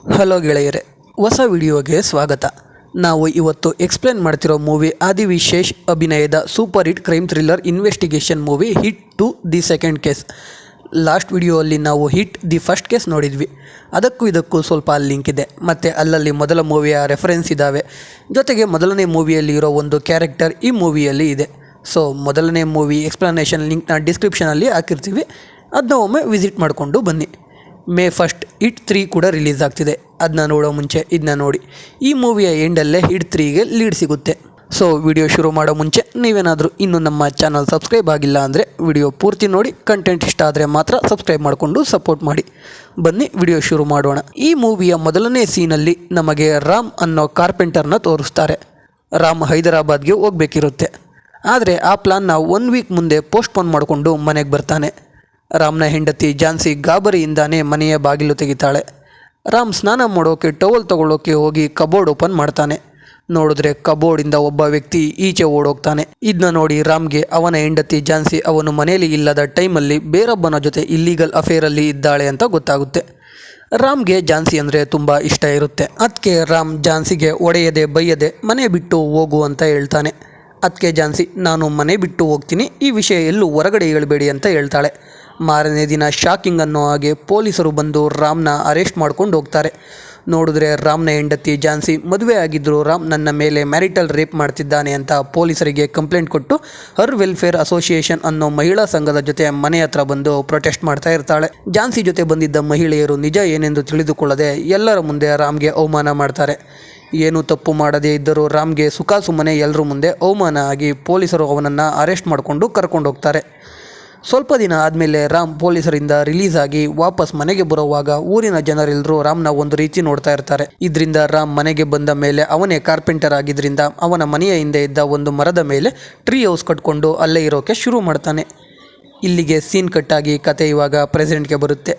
Hello ಗೆಳೆಯರೆ, ಹೊಸ ವಿಡಿಯೋಗೆ ಸ್ವಾಗತ. ನಾವು ಇವತ್ತು ಎಕ್ಸ್ಪ್ಲೇನ್ ಮಾಡ್ತಿರೋ ಮೂವಿ ಆದಿವಿಶೇಷ್ ಅಭಿನಯದ super hit crime thriller investigation movie hit two the second case. Last ವಿಡಿಯೋಲ್ಲಿ ನಾವು ಹಿಟ್ ದಿ ಫಸ್ಟ್ ಕೇಸ್ ನೋಡಿದ್ವಿ. ಅದಕ್ಕೂ ಇದಕ್ಕೂ ಸ್ವಲ್ಪ ಲಿಂಕ್ ಇದೆ, ಮತ್ತು ಅಲ್ಲಲ್ಲಿ ಮೊದಲ ಮೂವಿಯ ರೆಫರೆನ್ಸ್ ಇದ್ದಾವೆ. ಜೊತೆಗೆ ಮೊದಲನೇ ಮೂವಿಯಲ್ಲಿ ಇರೋ ಒಂದು ಕ್ಯಾರೆಕ್ಟರ್ ಈ ಮೂವಿಯಲ್ಲಿ ಇದೆ. ಸೊ ಮೊದಲನೇ ಮೂವಿ ಎಕ್ಸ್ಪ್ಲನೇಷನ್ ಲಿಂಕ್ನ ಡಿಸ್ಕ್ರಿಪ್ಷನಲ್ಲಿ ಹಾಕಿರ್ತೀವಿ, ಅದನ್ನ ಒಮ್ಮೆ ವಿಸಿಟ್ ಮಾಡಿಕೊಂಡು ಬನ್ನಿ. ಮೇ 1 ಹಿಟ್ 3 ಕೂಡ ರಿಲೀಸ್ ಆಗ್ತಿದೆ. ಅದನ್ನ ನೋಡೋ ಮುಂಚೆ ಇದನ್ನ ನೋಡಿ. ಈ ಮೂವಿಯ ಎಂಡಲ್ಲೇ ಹಿಟ್ 3ಗೆ ಲೀಡ್ ಸಿಗುತ್ತೆ. ಸೊ ವಿಡಿಯೋ ಶುರು ಮಾಡೋ ಮುಂಚೆ ನೀವೇನಾದರೂ ಇನ್ನೂ ನಮ್ಮ ಚಾನಲ್ ಸಬ್ಸ್ಕ್ರೈಬ್ ಆಗಿಲ್ಲ ಅಂದರೆ ವಿಡಿಯೋ ಪೂರ್ತಿ ನೋಡಿ. ಕಂಟೆಂಟ್ ಇಷ್ಟ ಆದರೆ ಮಾತ್ರ ಸಬ್ಸ್ಕ್ರೈಬ್ ಮಾಡಿಕೊಂಡು ಸಪೋರ್ಟ್ ಮಾಡಿ. ಬನ್ನಿ ವಿಡಿಯೋ ಶುರು ಮಾಡೋಣ. ಈ ಮೂವಿಯ ಮೊದಲನೇ ಸೀನಲ್ಲಿ ನಮಗೆ ರಾಮ್ ಅನ್ನೋ ಕಾರ್ಪೆಂಟರ್ನ ತೋರಿಸ್ತಾರೆ. ರಾಮ್ ಹೈದರಾಬಾದ್ಗೆ ಹೋಗಬೇಕಿರುತ್ತೆ. ಆದರೆ ಆ ಪ್ಲಾನ್ನ 1 ವೀಕ್ ಮುಂದೆ ಪೋಸ್ಟ್ಪೋನ್ ಮಾಡಿಕೊಂಡು ಮನೆಗೆ ಬರ್ತಾನೆ. ರಾಮ್ನ ಹೆಂಡತಿ ಝಾನ್ಸಿ ಗಾಬರಿಯಿಂದಾನೇ ಮನೆಯ ಬಾಗಿಲು ತೆಗಿತಾಳೆ. ರಾಮ್ ಸ್ನಾನ ಮಾಡೋಕೆ ಟವಲ್ ತಗೊಳ್ಳೋಕೆ ಹೋಗಿ ಕಬೋರ್ಡ್ ಓಪನ್ ಮಾಡ್ತಾನೆ. ನೋಡಿದ್ರೆ ಕಬೋರ್ಡಿಂದ ಒಬ್ಬ ವ್ಯಕ್ತಿ ಈಚೆ ಓಡೋಗ್ತಾನೆ. ಇದನ್ನ ನೋಡಿ ರಾಮ್ಗೆ ಅವನ ಹೆಂಡತಿ ಝಾನ್ಸಿ ಅವನು ಮನೆಯಲ್ಲಿ ಇಲ್ಲದ ಟೈಮಲ್ಲಿ ಬೇರೊಬ್ಬನ ಜೊತೆ ಇಲ್ಲೀಗಲ್ ಅಫೇರಲ್ಲಿ ಇದ್ದಾಳೆ ಅಂತ ಗೊತ್ತಾಗುತ್ತೆ. ರಾಮ್ಗೆ ಝಾನ್ಸಿ ಅಂದರೆ ತುಂಬ ಇಷ್ಟ ಇರುತ್ತೆ. ಅದಕ್ಕೆ ರಾಮ್ ಝಾನ್ಸಿಗೆ ಒಡೆಯದೆ ಬೈಯದೆ ಮನೆ ಬಿಟ್ಟು ಹೋಗು ಅಂತ ಹೇಳ್ತಾನೆ. ಅದಕ್ಕೆ ಝಾನ್ಸಿ ನಾನು ಮನೆ ಬಿಟ್ಟು ಹೋಗ್ತೀನಿ, ಈ ವಿಷಯ ಎಲ್ಲೂ ಹೊರಗಡೆ ಹೇಳಬೇಡಿ ಅಂತ ಹೇಳ್ತಾಳೆ. ಮಾರನೇ ದಿನ ಶಾಕಿಂಗ್ ಅನ್ನೋ ಹಾಗೆ ಪೊಲೀಸರು ಬಂದು ರಾಮ್ನ ಅರೆಸ್ಟ್ ಮಾಡ್ಕೊಂಡು ಹೋಗ್ತಾರೆ. ನೋಡಿದ್ರೆ ರಾಮ್ನ ಹೆಂಡತಿ ಝಾನ್ಸಿ ಮದುವೆ ಆಗಿದ್ದರೂ ರಾಮ್ ನನ್ನ ಮೇಲೆ ಮ್ಯಾರಿಟಲ್ ರೇಪ್ ಮಾಡ್ತಿದ್ದಾನೆ ಅಂತ ಪೊಲೀಸರಿಗೆ ಕಂಪ್ಲೇಂಟ್ ಕೊಟ್ಟು ಹರ್ ವೆಲ್ಫೇರ್ ಅಸೋಸಿಯೇಷನ್ ಅನ್ನೋ ಮಹಿಳಾ ಸಂಘದ ಜೊತೆ ಮನೆ ಹತ್ರ ಬಂದು ಪ್ರೊಟೆಸ್ಟ್ ಮಾಡ್ತಾ ಇರ್ತಾಳೆ. ಝಾನ್ಸಿ ಜೊತೆ ಬಂದಿದ್ದ ಮಹಿಳೆಯರು ನಿಜ ಏನೆಂದು ತಿಳಿದುಕೊಳ್ಳದೆ ಎಲ್ಲರ ಮುಂದೆ ರಾಮ್ಗೆ ಅವಮಾನ ಮಾಡ್ತಾರೆ. ಏನೂ ತಪ್ಪು ಮಾಡದೇ ಇದ್ದರೂ ರಾಮ್ಗೆ ಸುಖಾಸುಮ್ಮನೆ ಎಲ್ಲರ ಮುಂದೆ ಅವಮಾನ ಆಗಿ ಪೊಲೀಸರು ಅವನನ್ನು ಅರೆಸ್ಟ್ ಮಾಡಿಕೊಂಡು ಕರ್ಕೊಂಡು ಹೋಗ್ತಾರೆ. ಸ್ವಲ್ಪ ದಿನ ಆದಮೇಲೆ ರಾಮ್ ಪೊಲೀಸರಿಂದ ರಿಲೀಸ್ ಆಗಿ ವಾಪಸ್ ಮನೆಗೆ ಬರುವಾಗ ಊರಿನ ಜನರೆಲ್ಲರೂ ರಾಮ್ನ ಒಂದು ರೀತಿ ನೋಡ್ತಾ ಇರ್ತಾರೆ. ಇದರಿಂದ ರಾಮ್ ಮನೆಗೆ ಬಂದ ಮೇಲೆ ಅವನೇ ಕಾರ್ಪೆಂಟರ್ ಆಗಿದ್ದರಿಂದ ಅವನ ಮನೆಯ ಹಿಂದೆ ಇದ್ದ ಒಂದು ಮರದ ಮೇಲೆ ಟ್ರೀ ಹೌಸ್ ಕಟ್ಕೊಂಡು ಅಲ್ಲೇ ಇರೋಕೆ ಶುರು ಮಾಡ್ತಾನೆ. ಇಲ್ಲಿಗೆ ಸೀನ್ ಕಟ್ಟಾಗಿ ಕತೆ ಇವಾಗ ಪ್ರೆಸೆಂಟ್ಗೆ ಬರುತ್ತೆ.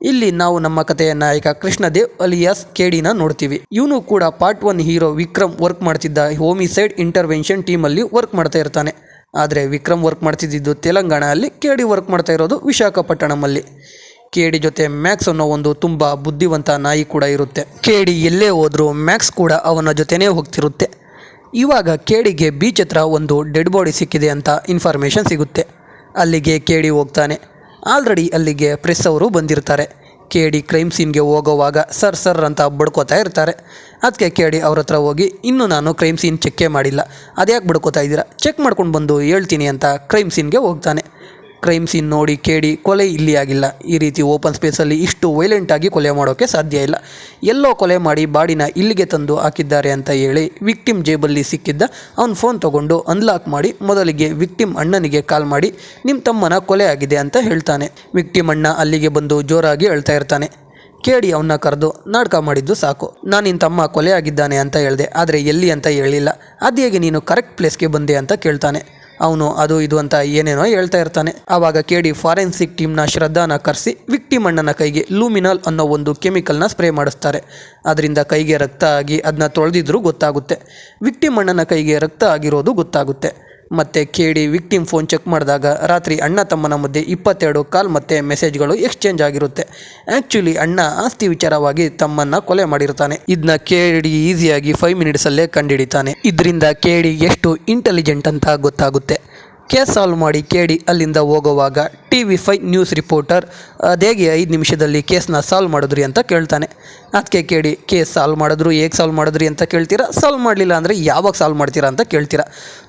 ಇಲ್ಲಿ ನಾವು ನಮ್ಮ ಕಥೆಯ ನಾಯಕ ಕೃಷ್ಣದೇವ್ ಅಲಿಯಾಸ್ ಕೇಡಿನ ನೋಡ್ತೀವಿ. ಇವನು ಕೂಡ ಪಾರ್ಟ್ 1 ಹೀರೋ ವಿಕ್ರಮ್ ವರ್ಕ್ ಮಾಡ್ತಿದ್ದ ಹೋಮಿಸೈಡ್ ಇಂಟರ್ವೆನ್ಷನ್ ಟೀಮಲ್ಲಿ ವರ್ಕ್ ಮಾಡ್ತಾ ಇರ್ತಾನೆ. ಆದರೆ ವಿಕ್ರಮ್ ವರ್ಕ್ ಮಾಡ್ತಿದ್ದು ತೆಲಂಗಾಣದಲ್ಲಿ, ಕೇಡಿ ವರ್ಕ್ ಮಾಡ್ತಾ ಇರೋದು ವಿಶಾಖಪಟ್ಟಣಮಲ್ಲಿ. ಕೇಡಿ ಜೊತೆ ಮ್ಯಾಕ್ಸ್ ಅನ್ನೋ ಒಂದು ತುಂಬ ಬುದ್ಧಿವಂತ ನಾಯಿ ಕೂಡ ಇರುತ್ತೆ. ಕೇಡಿ ಎಲ್ಲೇ ಹೋದರೂ ಮ್ಯಾಕ್ಸ್ ಕೂಡ ಅವನ ಜೊತೆನೇ ಹೋಗ್ತಿರುತ್ತೆ. ಇವಾಗ ಕೇಡಿಗೆ ಬೀಚ್ ಹತ್ರ ಒಂದು ಡೆಡ್ ಬಾಡಿ ಸಿಕ್ಕಿದೆ ಅಂತ ಇನ್ಫಾರ್ಮೇಷನ್ ಸಿಗುತ್ತೆ. ಅಲ್ಲಿಗೆ ಕೇಡಿ ಹೋಗ್ತಾನೆ. ಆಲ್ರೆಡಿ ಅಲ್ಲಿಗೆ ಪ್ರೆಸ್ ಅವರು ಬಂದಿರ್ತಾರೆ. ಕೇಡಿ ಕ್ರೈಮ್ ಸೀನ್ಗೆ ಹೋಗೋವಾಗ ಸರ್ ಅಂತ ಬಡ್ಕೋತಾ ಇರ್ತಾರೆ. ಅದಕ್ಕೆ ಕೇಡಿ ಅವ್ರ ಹತ್ರ ಹೋಗಿ ಇನ್ನೂ ನಾನು ಕ್ರೈಮ್ ಸೀನ್ ಚೆಕ್ಕೇ ಮಾಡಿಲ್ಲ, ಅದ್ಯಾಕೆ ಬಡ್ಕೋತಾ ಇದ್ದೀರಾ, ಚೆಕ್ ಮಾಡ್ಕೊಂಡು ಬಂದು ಹೇಳ್ತೀನಿ ಅಂತ ಕ್ರೈಮ್ ಸೀನ್ಗೆ ಹೋಗ್ತಾನೆ. ಕ್ರೈಮ್ ಸೀನ್ ನೋಡಿ ಕೇಡಿ ಕೊಲೆ ಇಲ್ಲಿ ಆಗಿಲ್ಲ, ಈ ರೀತಿ ಓಪನ್ ಸ್ಪೇಸಲ್ಲಿ ಇಷ್ಟು ವೈಲೆಂಟಾಗಿ ಕೊಲೆ ಮಾಡೋಕ್ಕೆ ಸಾಧ್ಯ ಇಲ್ಲ, ಎಲ್ಲೋ ಕೊಲೆ ಮಾಡಿ ಬಾಡಿನ ಇಲ್ಲಿಗೆ ತಂದು ಹಾಕಿದ್ದಾರೆ ಅಂತ ಹೇಳಿ ವಿಕ್ಟಿಮ್ ಜೇಬಲ್ಲಿ ಸಿಕ್ಕಿದ್ದ ಅವನ ಫೋನ್ ತೊಗೊಂಡು ಅನ್ಲಾಕ್ ಮಾಡಿ ಮೊದಲಿಗೆ ವಿಕ್ಟಿಮ್ ಅಣ್ಣನಿಗೆ ಕಾಲ್ ಮಾಡಿ ನಿಮ್ಮ ತಮ್ಮನ ಕೊಲೆ ಆಗಿದೆ ಅಂತ ಹೇಳ್ತಾನೆ. ವಿಕ್ಟಿಮ್ ಅಣ್ಣ ಅಲ್ಲಿಗೆ ಬಂದು ಜೋರಾಗಿ ಅಳ್ತಾ ಇರ್ತಾನೆ. ಕೇಡಿ ಅವನ್ನ ಕರೆದು ನಾಟಕ ಮಾಡಿದ್ದು ಸಾಕು, ನಾನು ನಿನ್ನ ತಮ್ಮ ಕೊಲೆ ಆಗಿದ್ದಾನೆ ಅಂತ ಹೇಳಿದೆ, ಆದರೆ ಎಲ್ಲಿ ಅಂತ ಹೇಳಿಲ್ಲ, ಅದು ಹೇಗೆ ನೀನು ಕರೆಕ್ಟ್ ಪ್ಲೇಸ್ಗೆ ಬಂದೆ ಅಂತ ಕೇಳ್ತಾನೆ. ಅವನು ಅದು ಇದು ಅಂತ ಏನೇನೋ ಹೇಳ್ತಾ ಇರ್ತಾನೆ. ಆವಾಗ ಕೇಡಿ ಫಾರೆನ್ಸಿಕ್ ಟೀಮ್ನ ಶ್ರದ್ಧಾನ ಕರೆಸಿ ವಿಕ್ಟಿಮ್ ಅಣ್ಣನ ಕೈಗೆ ಲೂಮಿನಾಲ್ ಅನ್ನೋ ಒಂದು ಕೆಮಿಕಲ್ನ ಸ್ಪ್ರೇ ಮಾಡಿಸ್ತಾರೆ. ಅದರಿಂದ ಕೈಗೆ ರಕ್ತ ಆಗಿ ಅದನ್ನ ತೊಳೆದಿದ್ರೂ ಗೊತ್ತಾಗುತ್ತೆ. ವಿಕ್ಟಿಮ್ ಅಣ್ಣನ ಕೈಗೆ ರಕ್ತ ಆಗಿರೋದು ಗೊತ್ತಾಗುತ್ತೆ. ಮತ್ತು ಕೇಡಿ ವಿಕ್ಟಿಮ್ ಫೋನ್ ಚೆಕ್ ಮಾಡಿದಾಗ ರಾತ್ರಿ ಅಣ್ಣ ತಮ್ಮನ ಮಧ್ಯೆ 22 ಕಾಲ್ ಮತ್ತು ಮೆಸೇಜ್ಗಳು ಎಕ್ಸ್ಚೇಂಜ್ ಆಗಿರುತ್ತೆ. ಆ್ಯಕ್ಚುಲಿ ಅಣ್ಣ ಆಸ್ತಿ ವಿಚಾರವಾಗಿ ತಮ್ಮನ್ನು ಕೊಲೆ ಮಾಡಿರ್ತಾನೆ. ಇದನ್ನ ಕೇಡಿ ಈಸಿಯಾಗಿ 5 ಮಿನಿಟ್ಸಲ್ಲೇ ಕಂಡುಹಿಡಿತಾನೆ. ಇದರಿಂದ ಕೇಡಿ ಎಷ್ಟು ಇಂಟೆಲಿಜೆಂಟ್ ಅಂತ ಗೊತ್ತಾಗುತ್ತೆ. ಕೇಸ್ ಸಾಲ್ವ್ ಮಾಡಿ ಕೇಡಿ ಅಲ್ಲಿಂದ ಹೋಗುವಾಗ TV5 ನ್ಯೂಸ್ ರಿಪೋರ್ಟರ್ ಅದೇಗೆ 5 ನಿಮಿಷದಲ್ಲಿ ಕೇಸ್ನ ಸಾಲ್ವ್ ಮಾಡಿದ್ರಿ ಅಂತ ಕೇಳ್ತಾನೆ. ಅದಕ್ಕೆ ಕೇಡಿ ಕೇಸ್ ಸಾಲ್ವ್ ಮಾಡಿದ್ರು ಹೇಗೆ ಸಾಲ್ವ್ ಮಾಡಿದ್ರಿ ಅಂತ ಕೇಳ್ತೀರಾ, ಸಾಲ್ವ್ ಮಾಡಲಿಲ್ಲ ಅಂದರೆ ಯಾವಾಗ ಸಾಲ್ವ್ ಮಾಡ್ತೀರಾ ಅಂತ ಕೇಳ್ತೀರಾ.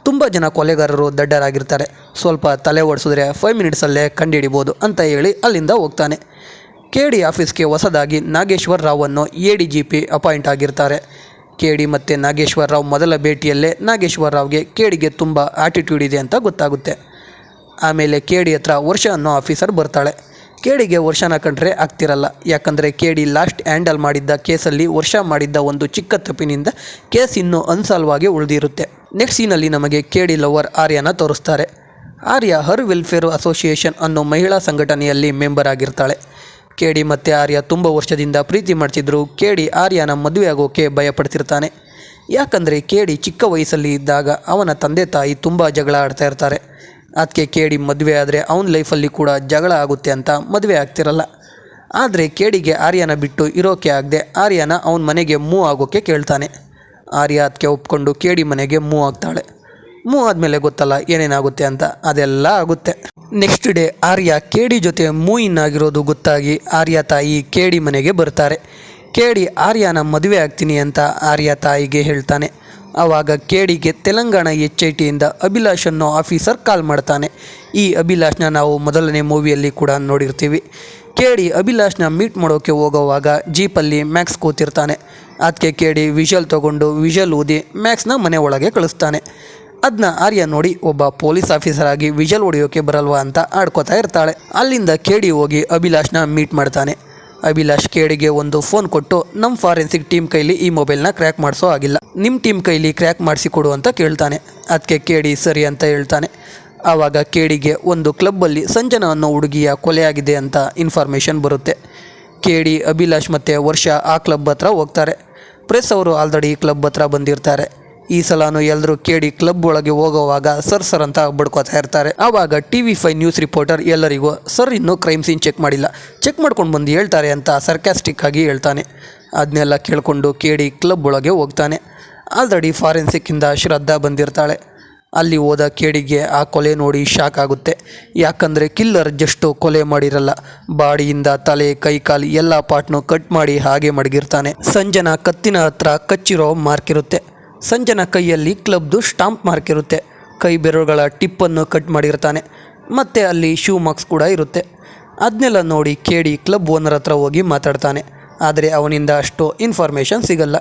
ತುಂಬ ಜನ ಕೊಲೆಗಾರರು ದಡ್ಡರಾಗಿರ್ತಾರೆ, ಸ್ವಲ್ಪ ತಲೆ ಓಡಿಸಿದ್ರೆ 5 ಮಿನಿಟ್ಸಲ್ಲೇ ಕಂಡುಹಿಡಿಬೋದು ಅಂತ ಹೇಳಿ ಅಲ್ಲಿಂದ ಹೋಗ್ತಾನೆ. ಕೇಡಿ ಆಫೀಸ್ಗೆ ಹೊಸದಾಗಿ ನಾಗೇಶ್ವರ್ ರಾವನ್ನು ADGP ಅಪಾಯಿಂಟ್ ಆಗಿರ್ತಾರೆ. ಕೇಡಿ ಮತ್ತು ನಾಗೇಶ್ವರ ರಾವ್ ಮೊದಲ ಭೇಟಿಯಲ್ಲೇ ನಾಗೇಶ್ವರ ರಾವ್ಗೆ ಕೇಡಿಗೆ ತುಂಬ ಆಟಿಟ್ಯೂಡ್ ಇದೆ ಅಂತ ಗೊತ್ತಾಗುತ್ತೆ. ಆಮೇಲೆ ಕೇಡಿ ಹತ್ರ ವರ್ಷ ಅನ್ನೋ ಆಫೀಸರ್ ಬರ್ತಾಳೆ. ಕೇಡಿಗೆ ವರ್ಷನ ಕಂಡ್ರೆ ಆಗ್ತಿರಲ್ಲ, ಯಾಕಂದರೆ ಕೇಡಿ ಲಾಸ್ಟ್ ಹ್ಯಾಂಡಲ್ ಮಾಡಿದ್ದ ಕೇಸಲ್ಲಿ ವರ್ಷ ಮಾಡಿದ್ದ ಒಂದು ಚಿಕ್ಕ ತಪ್ಪಿನಿಂದ ಕೇಸ್ ಇನ್ನೂ ಅನ್ಸಾಲ್ವ್ ಆಗಿ ಉಳಿದಿರುತ್ತೆ. ನೆಕ್ಸ್ಟ್ ಸೀನಲ್ಲಿ ನಮಗೆ ಕೇಡಿ ಲವರ್ ಆರ್ಯನ ತೋರಿಸ್ತಾರೆ. ಆರ್ಯ ಹರ್ ವೆಲ್ಫೇರ್ ಅಸೋಸಿಯೇಷನ್ ಅನ್ನೋ ಮಹಿಳಾ ಸಂಘಟನೆಯಲ್ಲಿ ಮೆಂಬರ್ ಆಗಿರ್ತಾಳೆ. ಕೇಡಿ ಮತ್ತು ಆರ್ಯ ತುಂಬ ವರ್ಷದಿಂದ ಪ್ರೀತಿ ಮಾಡ್ತಿದ್ರು. ಕೇಡಿ ಆರ್ಯನ ಮದುವೆ ಆಗೋಕ್ಕೆ ಭಯಪಡ್ತಿರ್ತಾನೆ. ಯಾಕಂದರೆ ಕೇಡಿ ಚಿಕ್ಕ ವಯಸ್ಸಲ್ಲಿ ಇದ್ದಾಗ ಅವನ ತಂದೆ ತಾಯಿ ತುಂಬ ಜಗಳ ಆಡ್ತಾ ಇರ್ತಾರೆ. ಅದಕ್ಕೆ ಕೇಡಿ ಮದುವೆ ಆದರೆ ಅವನ ಲೈಫಲ್ಲಿ ಕೂಡ ಜಗಳ ಆಗುತ್ತೆ ಅಂತ ಮದುವೆ ಆಗ್ತಿರಲ್ಲ. ಆದರೆ ಕೇಡಿಗೆ ಆರ್ಯನ ಬಿಟ್ಟು ಇರೋಕೆ ಆಗದೆ ಆರ್ಯನ ಅವನ ಮನೆಗೆ ಮೂವ್ ಆಗೋಕ್ಕೆ ಕೇಳ್ತಾನೆ. ಆರ್ಯ ಅದಕ್ಕೆ ಒಪ್ಕೊಂಡು ಕೇಡಿ ಮನೆಗೆ ಮೂವ್ ಆಗ್ತಾಳೆ. ಮೂವ್ ಆದಮೇಲೆ ಗೊತ್ತಲ್ಲ ಏನೇನಾಗುತ್ತೆ ಅಂತ, ಅದೆಲ್ಲ ಆಗುತ್ತೆ. ನೆಕ್ಸ್ಟ್ ಡೇ ಆರ್ಯ ಕೇಡಿ ಜೊತೆ ಮೂವ್ ಇನ್ ಆಗಿರೋದು ಗೊತ್ತಾಗಿ ಆರ್ಯ ತಾಯಿ ಕೇಡಿ ಮನೆಗೆ ಬರ್ತಾರೆ. ಕೇಡಿ ಆರ್ಯನ ಮದುವೆ ಆಗ್ತೀನಿ ಅಂತ ಆರ್ಯ ತಾಯಿಗೆ ಹೇಳ್ತಾನೆ. ಆವಾಗ ಕೇಡಿಗೆ ತೆಲಂಗಾಣ HITಯಿಂದ ಅಭಿಲಾಷ್ ಅನ್ನೋ ಆಫೀಸರ್ ಕಾಲ್ ಮಾಡ್ತಾನೆ. ಈ ಅಭಿಲಾಷ್ನ ನಾವು ಮೊದಲನೇ ಮೂವಿಯಲ್ಲಿ ಕೂಡ ನೋಡಿರ್ತೀವಿ. ಕೇಡಿ ಅಭಿಲಾಷ್ನ ಮೀಟ್ ಮಾಡೋಕ್ಕೆ ಹೋಗೋವಾಗ ಜೀಪಲ್ಲಿ ಮ್ಯಾಕ್ಸ್ ಕೂತಿರ್ತಾನೆ. ಅದಕ್ಕೆ ಕೇಡಿ ವಿಷಲ್ ತೊಗೊಂಡು ವಿಷಲ್ ಊದಿ ಮ್ಯಾಕ್ಸ್ನ ಮನೆ ಒಳಗೆ ಕಳಿಸ್ತಾನೆ. ಅದನ್ನ ಆರ್ಯ ನೋಡಿ ಒಬ್ಬ ಪೊಲೀಸ್ ಆಫೀಸರ್ ಆಗಿ ವಿಷಲ್ ಹೊಡೆಯೋಕ್ಕೆ ಬರಲ್ವಾ ಅಂತ ಆಡ್ಕೋತಾ ಇರ್ತಾಳೆ. ಅಲ್ಲಿಂದ ಕೇಡಿ ಹೋಗಿ ಅಭಿಲಾಷ್ನ ಮೀಟ್ ಮಾಡ್ತಾನೆ. ಅಭಿಲಾಷ್ ಕೇಡಿಗೆ ಒಂದು ಫೋನ್ ಕೊಟ್ಟು ನಮ್ಮ ಫಾರೆನ್ಸಿಕ್ ಟೀಮ್ ಕೈಲಿ ಈ ಮೊಬೈಲ್ನ ಕ್ರ್ಯಾಕ್ ಮಾಡಿಸೋ ಆಗಿಲ್ಲ, ನಿಮ್ಮ ಟೀಮ್ ಕೈಲಿ ಕ್ರ್ಯಾಕ್ ಮಾಡಿಸಿಕೊಡು ಅಂತ ಕೇಳ್ತಾನೆ. ಅದಕ್ಕೆ ಕೇಡಿ ಸರಿ ಅಂತ ಹೇಳ್ತಾನೆ. ಆವಾಗ ಕೇಡಿಗೆ ಒಂದು ಕ್ಲಬ್ಬಲ್ಲಿ ಸಂಜನಾ ಅನ್ನೋ ಹುಡುಗಿಯ ಕೊಲೆಯಾಗಿದೆ ಅಂತ ಇನ್ಫಾರ್ಮೇಷನ್ ಬರುತ್ತೆ. ಕೇಡಿ ಅಭಿಲಾಷ್ ಮತ್ತು ವರ್ಷ ಆ ಕ್ಲಬ್ ಹತ್ರ ಹೋಗ್ತಾರೆ. ಪ್ರೆಸ್ ಅವರು ಆಲ್ರೆಡಿ ಕ್ಲಬ್ ಹತ್ರ ಬಂದಿರ್ತಾರೆ. ಈ ಸಲನೂ ಎಲ್ಲರೂ ಕೇಡಿ ಕ್ಲಬ್ ಒಳಗೆ ಹೋಗೋವಾಗ ಸರ್ ಅಂತ ಬಡ್ಕೋತಾ ಇರ್ತಾರೆ. ಆವಾಗ TV5 ನ್ಯೂಸ್ ರಿಪೋರ್ಟರ್ ಎಲ್ಲರಿಗೂ ಸರ್ ಇನ್ನೂ ಕ್ರೈಮ್ ಸೀನ್ ಚೆಕ್ ಮಾಡಿಲ್ಲ, ಚೆಕ್ ಮಾಡ್ಕೊಂಡು ಬಂದು ಹೇಳ್ತಾರೆ ಅಂತ ಸರ್ಕ್ಯಾಸ್ಟಿಕ್ ಆಗಿ ಹೇಳ್ತಾನೆ. ಅದನ್ನೆಲ್ಲ ಕೇಳಿಕೊಂಡು ಕೇಡಿ ಕ್ಲಬ್ ಒಳಗೆ ಹೋಗ್ತಾನೆ. ಆಲ್ರೆಡಿ ಫಾರೆನ್ಸಿಕ್ಕಿಂದ ಶ್ರದ್ಧಾ ಬಂದಿರ್ತಾಳೆ. ಅಲ್ಲಿ ಹೋದ ಕೇಡಿಗೆ ಆ ಕೊಲೆ ನೋಡಿ ಶಾಕ್ ಆಗುತ್ತೆ. ಯಾಕಂದರೆ ಕಿಲ್ಲರ್ ಜಸ್ಟು ಕೊಲೆ ಮಾಡಿರಲ್ಲ, ಬಾಡಿಯಿಂದ ತಲೆ ಕೈ ಕಾಲು ಎಲ್ಲ ಪಾರ್ಟ್ನು ಕಟ್ ಮಾಡಿ ಹಾಗೆ ಮಡಗಿರ್ತಾನೆ. ಸಂಜನಾ ಕತ್ತಿನ ಹತ್ರ ಕಚ್ಚಿರೋ ಮಾರ್ಕ್ ಇರುತ್ತೆ. ಸಂಜನಾ ಕೈಯಲ್ಲಿ ಕ್ಲಬ್ದು ಸ್ಟಾಂಪ್ ಮಾರ್ಕ್ ಇರುತ್ತೆ. ಕೈ ಬೆರಳುಗಳ ಟಿಪ್ಪನ್ನು ಕಟ್ ಮಾಡಿರ್ತಾನೆ. ಮತ್ತು ಅಲ್ಲಿ ಶೂ ಮಾರ್ಕ್ಸ್ ಕೂಡ ಇರುತ್ತೆ. ಅದನ್ನೆಲ್ಲ ನೋಡಿ ಕೇಡಿ ಕ್ಲಬ್ ಓನರ್ ಹತ್ರ ಹೋಗಿ ಮಾತಾಡ್ತಾನೆ. ಆದರೆ ಅವನಿಂದ ಅಷ್ಟು ಇನ್ಫಾರ್ಮೇಷನ್ ಸಿಗಲ್ಲ.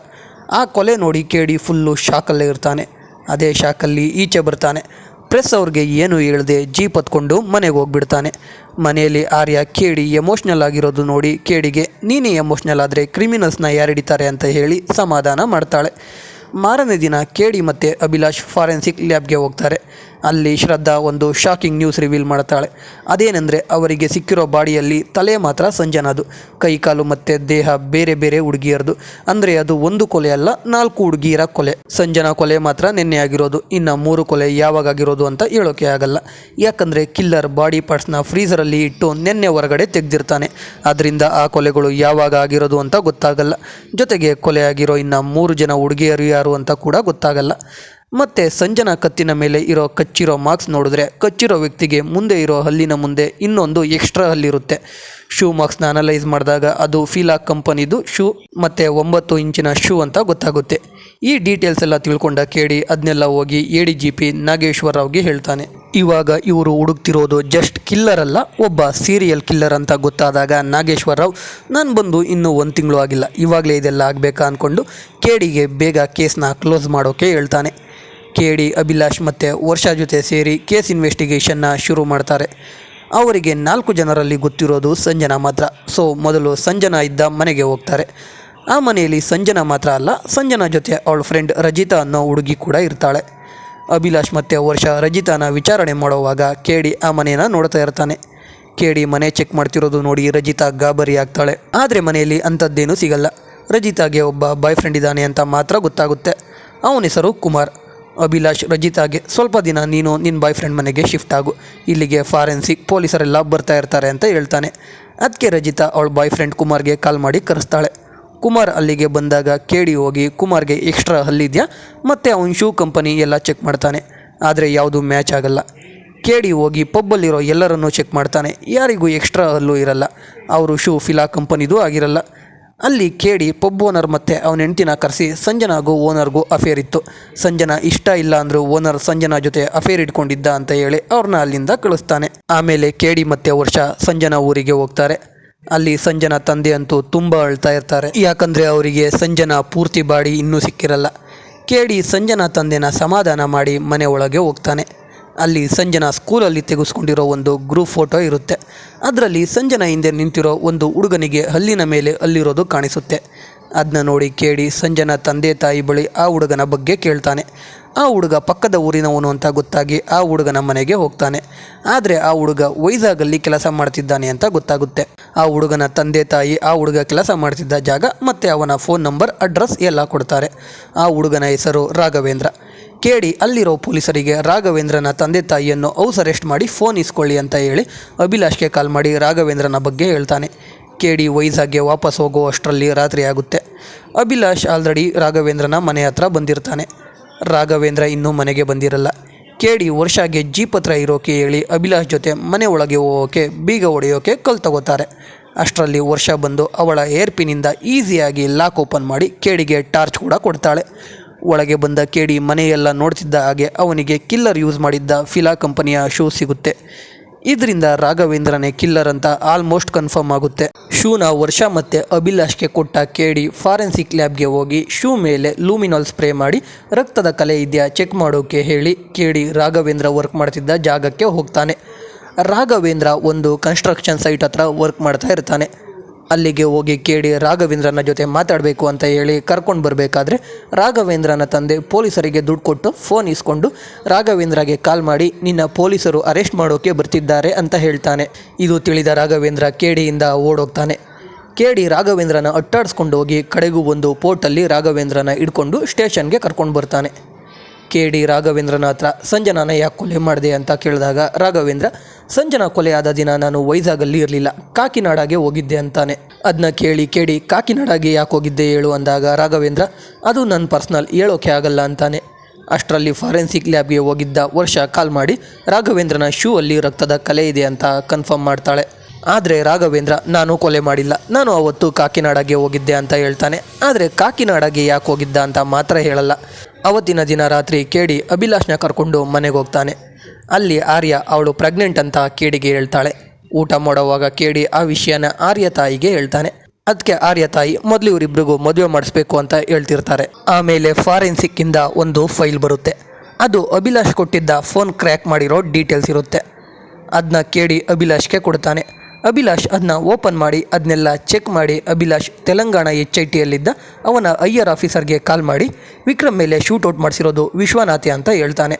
ಆ ಕೊಲೆ ನೋಡಿ ಕೇಡಿ ಫುಲ್ಲು ಶಾಕಲ್ಲೇ ಇರ್ತಾನೆ. ಅದೇ ಶಾಕಲ್ಲಿ ಈಚೆ ಬರ್ತಾನೆ. ಪ್ರೆಸ್ ಅವ್ರಿಗೆ ಏನು ಹೇಳ್ದೆ ಜೀಪ್ ಹತ್ಕೊಂಡು ಮನೆಗೆ ಹೋಗ್ಬಿಡ್ತಾನೆ. ಮನೆಯಲ್ಲಿ ಆರ್ಯ ಕೇಡಿ ಎಮೋಷ್ನಲ್ ಆಗಿರೋದು ನೋಡಿ ಕೇಡಿಗೆ ನೀನೇ ಎಮೋಷ್ನಲ್ ಆದರೆ ಕ್ರಿಮಿನಲ್ಸ್ನ ಯಾರು ಹಿಡಿತಾರೆ ಅಂತ ಹೇಳಿ ಸಮಾಧಾನ ಮಾಡ್ತಾಳೆ. ಮಾರನೇ ದಿನ ಕೇಡಿ ಮತ್ತು ಅಭಿಲಾಷ್ ಫಾರೆನ್ಸಿಕ್ ಲ್ಯಾಬ್ಗೆ ಹೋಗ್ತಾರೆ. ಅಲ್ಲಿ ಶ್ರದ್ಧಾ ಒಂದು ಶಾಕಿಂಗ್ ನ್ಯೂಸ್ ರಿವೀಲ್ ಮಾಡ್ತಾಳೆ. ಅದೇನೆಂದರೆ ಅವರಿಗೆ ಸಿಕ್ಕಿರೋ ಬಾಡಿಯಲ್ಲಿ ತಲೆ ಮಾತ್ರ ಸಂಜನಾದು, ಕೈಕಾಲು ಮತ್ತು ದೇಹ ಬೇರೆ ಬೇರೆ ಹುಡುಗಿಯರದು. ಅಂದರೆ ಅದು ಒಂದು ಕೊಲೆ ಅಲ್ಲ, 4 ಹುಡುಗಿಯರ ಕೊಲೆ. ಸಂಜನಾ ಕೊಲೆ ಮಾತ್ರ ನಿನ್ನೆ ಆಗಿರೋದು, ಇನ್ನು 3 ಕೊಲೆ ಯಾವಾಗ ಆಗಿರೋದು ಅಂತ ಹೇಳೋಕೆ ಆಗಲ್ಲ. ಯಾಕಂದರೆ ಕಿಲ್ಲರ್ ಬಾಡಿ ಪಾರ್ಟ್ಸ್ನ ಫ್ರೀಸರಲ್ಲಿ ಇಟ್ಟು ನಿನ್ನೆ ಹೊರಗಡೆ ತೆಗೆದಿರ್ತಾನೆ. ಅದರಿಂದ ಆ ಕೊಲೆಗಳು ಯಾವಾಗ ಆಗಿರೋದು ಅಂತ ಗೊತ್ತಾಗಲ್ಲ. ಜೊತೆಗೆ ಕೊಲೆ ಆಗಿರೋ ಇನ್ನು 3 ಜನ ಹುಡುಗಿಯರು ಯಾರು ಅಂತ ಕೂಡ ಗೊತ್ತಾಗಲ್ಲ. ಮತ್ತು ಸಂಜನಾ ಕತ್ತಿನ ಮೇಲೆ ಇರೋ ಕಚ್ಚಿರೋ ಮಾರ್ಕ್ಸ್ ನೋಡಿದ್ರೆ ಕಚ್ಚಿರೋ ವ್ಯಕ್ತಿಗೆ ಮುಂದೆ ಇರೋ ಹಲ್ಲಿನ ಮುಂದೆ ಇನ್ನೊಂದು ಎಕ್ಸ್ಟ್ರಾ ಹಲ್ಲಿರುತ್ತೆ. ಶೂ ಮಾರ್ಕ್ಸ್ನ ಅನಲೈಸ್ ಮಾಡಿದಾಗ ಅದು ಫೀಲಾ ಕಂಪನಿದು ಶೂ ಮತ್ತು 9 ಇಂಚಿನ ಶೂ ಅಂತ ಗೊತ್ತಾಗುತ್ತೆ. ಈ ಡೀಟೇಲ್ಸ್ ಎಲ್ಲ ತಿಳ್ಕೊಂಡ ಕೇಡಿ ಅದನ್ನೆಲ್ಲ ಹೋಗಿ ADGP ನಾಗೇಶ್ವರ ರಾವ್ಗೆ ಹೇಳ್ತಾನೆ. ಇವಾಗ ಇವರು ಹುಡುಕ್ತಿರೋದು ಜಸ್ಟ್ ಕಿಲ್ಲರ್ ಅಲ್ಲ, ಒಬ್ಬ ಸೀರಿಯಲ್ ಕಿಲ್ಲರ್ ಅಂತ ಗೊತ್ತಾದಾಗ ನಾಗೇಶ್ವರ ರಾವ್ ನಾನು ಬಂದು ಇನ್ನೂ 1 ತಿಂಗಳು ಆಗಿಲ್ಲ, ಇವಾಗಲೇ ಇದೆಲ್ಲ ಆಗಬೇಕಾ ಅಂದ್ಕೊಂಡು ಕೇಡಿಗೆ ಬೇಗ ಕೇಸ್ನ ಕ್ಲೋಸ್ ಮಾಡೋಕ್ಕೆ ಹೇಳ್ತಾನೆ. ಕೇಡಿ ಅಭಿಲಾಷ್ ಮತ್ತು ವರ್ಷ ಜೊತೆ ಸೇರಿ ಕೇಸ್ ಇನ್ವೆಸ್ಟಿಗೇಷನ್ನ ಶುರು ಮಾಡ್ತಾರೆ. ಅವರಿಗೆ 4 ಜನರಲ್ಲಿ ಗೊತ್ತಿರೋದು ಸಂಜನಾ ಮಾತ್ರ. ಸೊ ಮೊದಲು ಸಂಜನಾ ಇದ್ದ ಮನೆಗೆ ಹೋಗ್ತಾರೆ. ಆ ಮನೆಯಲ್ಲಿ ಸಂಜನಾ ಮಾತ್ರ ಅಲ್ಲ, ಸಂಜನಾ ಜೊತೆ ಅವಳ ಫ್ರೆಂಡ್ ರಜಿತಾ ಅನ್ನೋ ಹುಡುಗಿ ಕೂಡ ಇರ್ತಾಳೆ. ಅಭಿಲಾಷ್ ಮತ್ತು ವರ್ಷ ರಜಿತಾನ ವಿಚಾರಣೆ ಮಾಡುವಾಗ ಕೇಡಿ ಆ ಮನೆಯನ್ನು ನೋಡ್ತಾ ಇರ್ತಾನೆ. ಕೇಡಿ ಮನೆ ಚೆಕ್ ಮಾಡ್ತಿರೋದು ನೋಡಿ ರಜಿತಾ ಗಾಬರಿ ಆಗ್ತಾಳೆ. ಆದರೆ ಮನೆಯಲ್ಲಿ ಅಂಥದ್ದೇನೂ ಸಿಗಲ್ಲ. ರಜಿತಾಗೆ ಒಬ್ಬ ಬಾಯ್ ಫ್ರೆಂಡ್ ಇದ್ದಾನೆ ಅಂತ ಮಾತ್ರ ಗೊತ್ತಾಗುತ್ತೆ. ಅವನ ಹೆಸರು ಕುಮಾರ್. ಅಭಿಲಾಷ್ ರಜಿತಾಗೆ ಸ್ವಲ್ಪ ದಿನ ನೀನು ನಿನ್ನ ಬಾಯ್ ಫ್ರೆಂಡ್ ಮನೆಗೆ ಶಿಫ್ಟ್ ಆಗು, ಇಲ್ಲಿಗೆ ಫಾರೆನ್ಸಿಕ್ ಪೊಲೀಸರೆಲ್ಲ ಬರ್ತಾ ಇರ್ತಾರೆ ಅಂತ ಹೇಳ್ತಾನೆ. ಅದಕ್ಕೆ ರಜಿತಾ ಅವಳ ಬಾಯ್ ಫ್ರೆಂಡ್ ಕುಮಾರ್ಗೆ ಕಾಲ್ ಮಾಡಿ ಕರೆಸ್ತಾಳೆ. ಕುಮಾರ್ ಅಲ್ಲಿಗೆ ಬಂದಾಗ ಕೇಡಿ ಹೋಗಿ ಕುಮಾರ್ಗೆ ಎಕ್ಸ್ಟ್ರಾ ಹಲ್ಲಿದೆಯಾ ಮತ್ತು ಅವನ ಶೂ ಕಂಪನಿ ಎಲ್ಲ ಚೆಕ್ ಮಾಡ್ತಾನೆ. ಆದರೆ ಯಾವುದು ಮ್ಯಾಚ್ ಆಗಲ್ಲ. ಕೇಡಿ ಹೋಗಿ ಪಬ್ಬಲ್ಲಿರೋ ಎಲ್ಲರನ್ನೂ ಚೆಕ್ ಮಾಡ್ತಾನೆ. ಯಾರಿಗೂ ಎಕ್ಸ್ಟ್ರಾ ಹಲ್ಲು ಇರಲ್ಲ. ಅವರು ಶೂ ಫಿಲಾ ಕಂಪನಿದು ಆಗಿರಲ್ಲ. ಅಲ್ಲಿ ಕೇಡಿ ಪಬ್ ಓನರ್ ಮತ್ತು ಅವನ ಹೆಂಡ್ತಿನ ಕರೆಸಿ ಸಂಜನಾಗೂ ಓನರ್ಗೂ ಅಫೇರ್ ಇತ್ತು, ಸಂಜನಾ ಇಷ್ಟ ಇಲ್ಲ ಅಂದರೂ ಓನರ್ ಸಂಜನಾ ಜೊತೆ ಅಫೇರ್ ಇಟ್ಕೊಂಡಿದ್ದ ಅಂತ ಹೇಳಿ ಅವ್ರನ್ನ ಅಲ್ಲಿಂದ ಕಳಿಸ್ತಾನೆ. ಆಮೇಲೆ ಕೇಡಿ ಮತ್ತು ವರ್ಷ ಸಂಜನಾ ಊರಿಗೆ ಹೋಗ್ತಾರೆ. ಅಲ್ಲಿ ಸಂಜನಾ ತಂದೆ ಅಂತೂ ತುಂಬ ಅಳ್ತಾ ಇರ್ತಾರೆ. ಯಾಕಂದರೆ ಅವರಿಗೆ ಸಂಜನಾ ಪೂರ್ತಿ ಬಾಡಿ ಇನ್ನೂ ಸಿಕ್ಕಿರಲ್ಲ. ಕೇಡಿ ಸಂಜನಾ ತಂದೆನ ಸಮಾಧಾನ ಮಾಡಿ ಮನೆ ಒಳಗೆ ಹೋಗ್ತಾನೆ. ಅಲ್ಲಿ ಸಂಜನಾ ಸ್ಕೂಲಲ್ಲಿ ತೆಗೆಸ್ಕೊಂಡಿರೋ ಒಂದು ಗ್ರೂಪ್ ಫೋಟೋ ಇರುತ್ತೆ. ಅದರಲ್ಲಿ ಸಂಜನಾ ಹಿಂದೆ ನಿಂತಿರೋ ಒಂದು ಹುಡುಗನಿಗೆ ಹಲ್ಲಿನ ಮೇಲೆ ಹಲ್ಲಿರೋದು ಕಾಣಿಸುತ್ತೆ. ಅದನ್ನ ನೋಡಿ ಕೇಡಿ ಸಂಜನಾ ತಂದೆ ತಾಯಿ ಬಳಿ ಆ ಹುಡುಗನ ಬಗ್ಗೆ ಕೇಳ್ತಾನೆ. ಆ ಹುಡುಗ ಪಕ್ಕದ ಊರಿನವನು ಅಂತ ಗೊತ್ತಾಗಿ ಆ ಹುಡುಗನ ಮನೆಗೆ ಹೋಗ್ತಾನೆ. ಆದರೆ ಆ ಹುಡುಗ ವೈಜಾಗಲ್ಲಿ ಕೆಲಸ ಮಾಡ್ತಿದ್ದಾನೆ ಅಂತ ಗೊತ್ತಾಗುತ್ತೆ. ಆ ಹುಡುಗನ ತಂದೆ ತಾಯಿ ಆ ಹುಡುಗ ಕೆಲಸ ಮಾಡ್ತಿದ್ದ ಜಾಗ ಮತ್ತು ಅವನ ಫೋನ್ ನಂಬರ್, ಅಡ್ರೆಸ್ ಎಲ್ಲ ಕೊಡ್ತಾರೆ. ಆ ಹುಡುಗನ ಹೆಸರು ರಾಘವೇಂದ್ರ. ಕೇಡಿ ಅಲ್ಲಿರೋ ಪೊಲೀಸರಿಗೆ ರಾಘವೇಂದ್ರನ ತಂದೆ ತಾಯಿಯನ್ನು ಹೌಸ್ ಅರೆಸ್ಟ್ ಮಾಡಿ ಫೋನ್ ಇಸ್ಕೊಳ್ಳಿ ಅಂತ ಹೇಳಿ ಅಭಿಲಾಷ್ಗೆ ಕಾಲ್ ಮಾಡಿ ರಾಘವೇಂದ್ರನ ಬಗ್ಗೆ ಹೇಳ್ತಾನೆ. ಕೇಡಿ ವೈಜಾಗ್ಗೆ ವಾಪಸ್ ಹೋಗೋ ಅಷ್ಟರಲ್ಲಿ ರಾತ್ರಿ ಆಗುತ್ತೆ. ಅಭಿಲಾಷ್ ಆಲ್ರೆಡಿ ರಾಘವೇಂದ್ರನ ಮನೆ ಹತ್ರ ಬಂದಿರ್ತಾನೆ. ರಾಘವೇಂದ್ರ ಇನ್ನೂ ಮನೆಗೆ ಬಂದಿರಲ್ಲ. ಕೇಡಿ ವರ್ಷಾಗೆ ಜೀಪ್ ಹತ್ರ ಇರೋಕೆ ಹೇಳಿ ಅಭಿಲಾಷ್ ಜೊತೆ ಮನೆ ಒಳಗೆ ಹೋಗೋಕೆ ಬೀಗ ಹೊಡೆಯೋಕೆ ಕಲ್ ತಗೋತಾರೆ. ಅಷ್ಟರಲ್ಲಿ ವರ್ಷ ಬಂದು ಅವಳ ಏರ್ಪಿನಿಂದ ಈಸಿಯಾಗಿ ಲಾಕ್ ಓಪನ್ ಮಾಡಿ ಕೇಡಿಗೆ ಟಾರ್ಚ್ ಕೂಡ ಕೊಡ್ತಾಳೆ. ಒಳಗೆ ಬಂದ ಕೇಡಿ ಮನೆಯೆಲ್ಲ ನೋಡ್ತಿದ್ದ ಹಾಗೆ ಅವನಿಗೆ ಕಿಲ್ಲರ್ ಯೂಸ್ ಮಾಡಿದ್ದ ಫಿಲಾ ಕಂಪನಿಯ ಶೂ ಸಿಗುತ್ತೆ. ಇದರಿಂದ ರಾಘವೇಂದ್ರನೇ ಕಿಲ್ಲರ್ ಅಂತ ಆಲ್ಮೋಸ್ಟ್ ಕನ್ಫರ್ಮ್ ಆಗುತ್ತೆ. ಶೂನ ವರ್ಷ ಮತ್ತು ಅಭಿಲಾಷ್ಗೆ ಕೊಟ್ಟ ಕೇಡಿ ಫಾರೆನ್ಸಿಕ್ ಲ್ಯಾಬ್ಗೆ ಹೋಗಿ ಶೂ ಮೇಲೆ ಲೂಮಿನಾಲ್ ಸ್ಪ್ರೇ ಮಾಡಿ ರಕ್ತದ ಕಲೆ ಇದೆಯಾ ಚೆಕ್ ಮಾಡೋಕ್ಕೆ ಹೇಳಿ ಕೇಡಿ ರಾಘವೇಂದ್ರ ವರ್ಕ್ ಮಾಡ್ತಿದ್ದ ಜಾಗಕ್ಕೆ ಹೋಗ್ತಾನೆ. ರಾಘವೇಂದ್ರ ಒಂದು ಕನ್ಸ್ಟ್ರಕ್ಷನ್ ಸೈಟ್ ಹತ್ರ ವರ್ಕ್ ಮಾಡ್ತಾ ಇರ್ತಾನೆ. ಅಲ್ಲಿಗೆ ಹೋಗಿ ಕೇಡಿ ರಾಘವೇಂದ್ರನ ಜೊತೆ ಮಾತಾಡಬೇಕು ಅಂತ ಹೇಳಿ ಕರ್ಕೊಂಡು ಬರಬೇಕಾದ್ರೆ ರಾಘವೇಂದ್ರನ ತಂದೆ ಪೊಲೀಸರಿಗೆ ದುಡ್ಡು ಕೊಟ್ಟು ಫೋನ್ ಇಸ್ಕೊಂಡು ರಾಘವೇಂದ್ರಗೆ ಕಾಲ್ ಮಾಡಿ ನಿನ್ನ ಪೊಲೀಸರು ಅರೆಸ್ಟ್ ಮಾಡೋಕ್ಕೆ ಬರ್ತಿದ್ದಾರೆ ಅಂತ ಹೇಳ್ತಾನೆ. ಇದು ತಿಳಿದ ರಾಘವೇಂದ್ರ ಕೇಡಿಯಿಂದ ಓಡೋಗ್ತಾನೆ. ಕೇಡಿ ರಾಘವೇಂದ್ರನ ಅಟ್ಟಾಡಿಸ್ಕೊಂಡು ಹೋಗಿ ಕಡೆಗೂ ಒಂದು ಪೋರ್ಟಲ್ಲಿ ರಾಘವೇಂದ್ರನ ಹಿಡ್ಕೊಂಡು ಸ್ಟೇಷನ್ಗೆ ಕರ್ಕೊಂಡು ಬರ್ತಾನೆ. ಕೇಡಿ ರಾಘವೇಂದ್ರನ ಹತ್ರ ಸಂಜನಾನ ಯಾಕೆ ಕೊಲೆ ಮಾಡಿದೆ ಅಂತ ಕೇಳಿದಾಗ ರಾಘವೇಂದ್ರ ಸಂಜನಾ ಕೊಲೆ ಆದ ದಿನ ನಾನು ವೈಜಾಗಲ್ಲಿ ಇರಲಿಲ್ಲ, ಕಾಕಿನಾಡಾಗೆ ಹೋಗಿದ್ದೆ ಅಂತಾನೆ. ಅದನ್ನ ಕೇಳಿ ಕೇಡಿ ಕಾಕಿನಾಡಾಗೆ ಯಾಕೆ ಹೋಗಿದ್ದೆ ಹೇಳು ಅಂದಾಗ ರಾಘವೇಂದ್ರ ಅದು ನನ್ನ ಪರ್ಸ್ನಲ್, ಹೇಳೋಕೆ ಆಗಲ್ಲ ಅಂತಾನೆ. ಅಷ್ಟರಲ್ಲಿ ಫಾರೆನ್ಸಿಕ್ ಲ್ಯಾಬ್ಗೆ ಹೋಗಿದ್ದ ವರ್ಷ ಕಾಲ್ ಮಾಡಿ ರಾಘವೇಂದ್ರನ ಶೂ ಅಲ್ಲಿ ರಕ್ತದ ಕಲೆ ಇದೆ ಅಂತ ಕನ್ಫರ್ಮ್ ಮಾಡ್ತಾಳೆ. ಆದರೆ ರಾಘವೇಂದ್ರ ನಾನು ಕೊಲೆ ಮಾಡಿಲ್ಲ, ನಾನು ಅವತ್ತು ಕಾಕಿನಾಡಾಗೆ ಹೋಗಿದ್ದೆ ಅಂತ ಹೇಳ್ತಾನೆ. ಆದರೆ ಕಾಕಿನಾಡಾಗೆ ಯಾಕೆ ಹೋಗಿದ್ದ ಅಂತ ಮಾತ್ರ ಹೇಳಲ್ಲ. ಅವತ್ತಿನ ದಿನ ರಾತ್ರಿ ಕೇಡಿ ಅಭಿಲಾಷ್ನ ಕರ್ಕೊಂಡು ಮನೆಗೆ ಹೋಗ್ತಾನೆ. ಅಲ್ಲಿ ಆರ್ಯ ಅವಳು ಪ್ರೆಗ್ನೆಂಟ್ ಅಂತ ಕೇಡಿಗೆ ಹೇಳ್ತಾಳೆ. ಊಟ ಮಾಡೋವಾಗ ಕೇಡಿ ಆ ವಿಷಯನ ಆರ್ಯ ತಾಯಿಗೆ ಹೇಳ್ತಾನೆ. ಅದಕ್ಕೆ ಆರ್ಯ ತಾಯಿ ಮೊದಲು ಇವರಿಬ್ರಿಗೂ ಮದುವೆ ಮಾಡಿಸ್ಬೇಕು ಅಂತ ಹೇಳ್ತಿರ್ತಾರೆ. ಆಮೇಲೆ ಫಾರೆನ್ಸಿಕ್ಕಿಂದ ಒಂದು ಫೈಲ್ ಬರುತ್ತೆ. ಅದು ಅಭಿಲಾಷ್ ಕೊಟ್ಟಿದ್ದ ಫೋನ್ ಕ್ರ್ಯಾಕ್ ಮಾಡಿರೋ ಡೀಟೇಲ್ಸ್ ಇರುತ್ತೆ. ಅದನ್ನ ಕೇಡಿ ಅಭಿಲಾಷ್ಗೆ ಕೊಡ್ತಾನೆ. ಅಭಿಲಾಷ್ ಅದನ್ನ ಓಪನ್ ಮಾಡಿ ಅದನ್ನೆಲ್ಲ ಚೆಕ್ ಮಾಡಿ ಅಭಿಲಾಷ್ ತೆಲಂಗಾಣ HITಯಲ್ಲಿದ್ದ ಅವನ ಐಆರ್ ಆಫೀಸರ್ಗೆ ಕಾಲ್ ಮಾಡಿ ವಿಕ್ರಮ್ ಮೇಲೆ ಶೂಟೌಟ್ ಮಾಡಿಸಿರೋದು ವಿಶ್ವನಾಥೆ ಅಂತ ಹೇಳ್ತಾನೆ.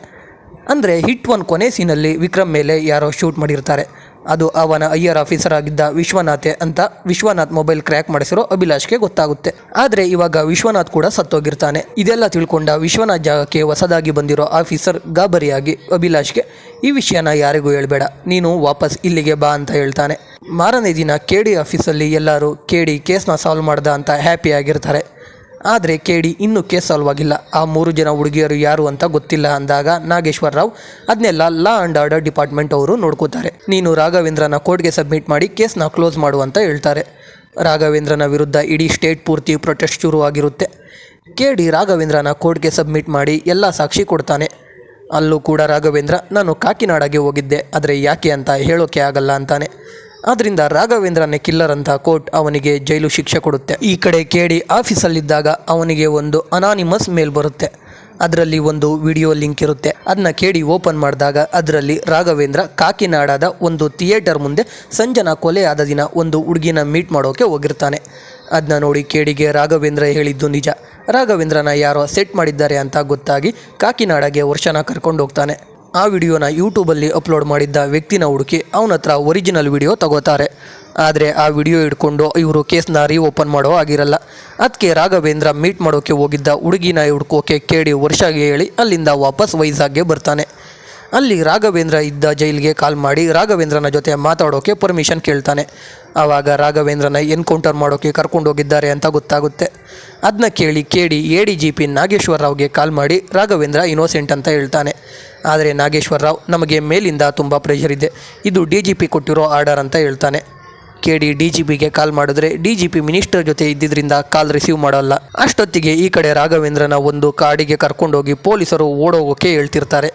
ಅಂದರೆ ಹಿಟ್ 1 ಕೊನೆ ಸೀನಲ್ಲಿ ವಿಕ್ರಮ್ ಮೇಲೆ ಯಾರೋ ಶೂಟ್ ಮಾಡಿರ್ತಾರೆ, ಅದು ಅವನ ಐಆರ್ ಆಫೀಸರ್ ಆಗಿದ್ದ ವಿಶ್ವನಾಥೆ ಅಂತ ವಿಶ್ವನಾಥ್ ಮೊಬೈಲ್ ಕ್ರ್ಯಾಕ್ ಮಾಡಿಸಿರೋ ಅಭಿಲಾಷ್ಗೆ ಗೊತ್ತಾಗುತ್ತೆ. ಆದರೆ ಇವಾಗ ವಿಶ್ವನಾಥ್ ಕೂಡ ಸತ್ತೋಗಿರ್ತಾನೆ. ಇದೆಲ್ಲ ತಿಳ್ಕೊಂಡ ವಿಶ್ವನಾಥ್ ಜಾಗಕ್ಕೆ ಹೊಸದಾಗಿ ಬಂದಿರೋ ಆಫೀಸರ್ ಗಾಬರಿಯಾಗಿ ಅಭಿಲಾಷ್ಗೆ ಈ ವಿಷಯನ ಯಾರಿಗೂ ಹೇಳ್ಬೇಡ, ನೀನು ವಾಪಸ್ ಇಲ್ಲಿಗೆ ಬಾ ಅಂತ ಹೇಳ್ತಾನೆ. ಮಾರನೇ ದಿನ ಕೇಡಿ ಆಫೀಸಲ್ಲಿ ಎಲ್ಲರೂ ಕೇಡಿ ಕೇಸ್ನ ಸಾಲ್ವ್ ಮಾಡ್ದ ಅಂತ ಹ್ಯಾಪಿ ಆಗಿರ್ತಾರೆ. ಆದರೆ ಕೇಡಿ ಇನ್ನೂ ಕೇಸ್ ಸಾಲ್ವ್ ಆಗಿಲ್ಲ, ಆ 3 ಜನ ಹುಡುಗಿಯರು ಯಾರು ಅಂತ ಗೊತ್ತಿಲ್ಲ ಅಂದಾಗ ನಾಗೇಶ್ವರ ರಾವ್ ಅದನ್ನೆಲ್ಲ ಲಾ ಆ್ಯಂಡ್ ಆರ್ಡರ್ ಡಿಪಾರ್ಟ್ಮೆಂಟ್ ಅವರು ನೋಡ್ಕೋತಾರೆ. ನೀನು ರಾಘವೇಂದ್ರನ ಕೋರ್ಟ್ಗೆ ಸಬ್ಮಿಟ್ ಮಾಡಿ ಕೇಸ್ನ ಕ್ಲೋಸ್ ಮಾಡು ಅಂತ ಹೇಳ್ತಾರೆ. ರಾಘವೇಂದ್ರನ ವಿರುದ್ಧ ಇಡೀ ಸ್ಟೇಟ್ ಪೂರ್ತಿ ಪ್ರೊಟೆಸ್ಟ್ ಶುರುವಾಗಿರುತ್ತೆ. ಕೇಡಿ ರಾಘವೇಂದ್ರನ ಕೋರ್ಟ್ಗೆ ಸಬ್ಮಿಟ್ ಮಾಡಿ ಎಲ್ಲ ಸಾಕ್ಷಿ ಕೊಡ್ತಾನೆ. ಅಲ್ಲೂ ಕೂಡ ರಾಘವೇಂದ್ರ ನಾನು ಕಾಕಿನಾಡಾಗೆ ಹೋಗಿದ್ದೆ, ಆದರೆ ಯಾಕೆ ಅಂತ ಹೇಳೋಕೆ ಆಗಲ್ಲ ಅಂತಾನೆ. ಆದ್ದರಿಂದ ರಾಘವೇಂದ್ರನೇ ಕಿಲ್ಲರ್ ಅಂತ ಕೋರ್ಟ್ ಅವನಿಗೆ ಜೈಲು ಶಿಕ್ಷೆ ಕೊಡುತ್ತೆ. ಈ ಕಡೆ ಕೇಡಿ ಆಫೀಸಲ್ಲಿದ್ದಾಗ ಅವನಿಗೆ ಒಂದು ಅನಾನಿಮಸ್ ಮೇಲ್ ಬರುತ್ತೆ. ಅದರಲ್ಲಿ ಒಂದು ವಿಡಿಯೋ ಲಿಂಕ್ ಇರುತ್ತೆ. ಅದನ್ನ ಕೇಡಿ ಓಪನ್ ಮಾಡಿದಾಗ ಅದರಲ್ಲಿ ರಾಘವೇಂದ್ರ ಕಾಕಿನಾಡಾದ ಒಂದು ಥಿಯೇಟರ್ ಮುಂದೆ ಸಂಜನಾ ಕೊಲೆ ಆದ ದಿನ ಒಂದು ಹುಡುಗಿನ ಮೀಟ್ ಮಾಡೋಕೆ ಹೋಗಿರ್ತಾನೆ. ಅದನ್ನ ನೋಡಿ ಕೇಡಿಗೆ ರಾಘವೇಂದ್ರ ಹೇಳಿದ್ದು ನಿಜ, ರಾಘವೇಂದ್ರನ ಯಾರೋ ಸೆಟ್ ಮಾಡಿದ್ದಾರೆ ಅಂತ ಗೊತ್ತಾಗಿ ಕಾಕಿನಾಡಾಗೆ ವರ್ಷನ ಕರ್ಕೊಂಡು ಹೋಗ್ತಾನೆ. ಆ ವಿಡಿಯೋನ ಯೂಟ್ಯೂಬಲ್ಲಿ ಅಪ್ಲೋಡ್ ಮಾಡಿದ್ದ ವ್ಯಕ್ತಿನ ಹುಡುಕಿ ಅವನ ಹತ್ರ ಒರಿಜಿನಲ್ ವಿಡಿಯೋ ತಗೋತಾರೆ. ಆದರೆ ಆ ವಿಡಿಯೋ ಹಿಡ್ಕೊಂಡು ಇವರು ಕೇಸ್ನ ಓಪನ್ ಮಾಡೋ ಆಗಿರಲ್ಲ. ಅದಕ್ಕೆ ರಾಘವೇಂದ್ರ ಮೀಟ್ ಮಾಡೋಕ್ಕೆ ಹೋಗಿದ್ದ ಹುಡುಗಿನ ಹುಡ್ಕೋಕೆ ಕೇಡಿ ವರ್ಷಗೆ ಹೇಳಿ ಅಲ್ಲಿಂದ ವಾಪಸ್ ವೈಜಾಗ್ಗೆ ಬರ್ತಾನೆ. ಅಲ್ಲಿ ರಾಘವೇಂದ್ರ ಇದ್ದ ಜೈಲಿಗೆ ಕಾಲ್ ಮಾಡಿ ರಾಘವೇಂದ್ರನ ಜೊತೆ ಮಾತಾಡೋಕ್ಕೆ ಪರ್ಮಿಷನ್ ಕೇಳ್ತಾನೆ. ಆವಾಗ ರಾಘವೇಂದ್ರನ ಎನ್ಕೌಂಟರ್ ಮಾಡೋಕ್ಕೆ ಕರ್ಕೊಂಡು ಹೋಗಿದ್ದಾರೆ ಅಂತ ಗೊತ್ತಾಗುತ್ತೆ. ಅದನ್ನ ಕೇಳಿ ಕೇಡಿ ADGP ನಾಗೇಶ್ವರ ರಾವ್ಗೆ ಕಾಲ್ ಮಾಡಿ ರಾಘವೇಂದ್ರ ಇನೋಸೆಂಟ್ ಅಂತ ಹೇಳ್ತಾನೆ. ಆದರೆ ನಾಗೇಶ್ವರ ರಾವ್ ನಮಗೆ ಮೇಲಿಂದ ತುಂಬ ಪ್ರೆಷರ್ ಇದೆ, ಇದು DGP ಕೊಟ್ಟಿರೋ ಆರ್ಡರ್ ಅಂತ ಹೇಳ್ತಾನೆ. ಕೇಡಿ DGPಗೆ ಕಾಲ್ ಮಾಡಿದ್ರೆ DGP ಮಿನಿಸ್ಟರ್ ಜೊತೆ ಇದ್ದಿದ್ದರಿಂದ ಕಾಲ್ ರಿಸೀವ್ ಮಾಡೋಲ್ಲ. ಅಷ್ಟೊತ್ತಿಗೆ ಈ ಕಡೆ ರಾಘವೇಂದ್ರನ ಒಂದು ಕಾಡಿಗೆ ಕರ್ಕೊಂಡೋಗಿ ಪೊಲೀಸರು ಓಡೋಗೋಕ್ಕೆ ಹೇಳ್ತಿರ್ತಾರೆ.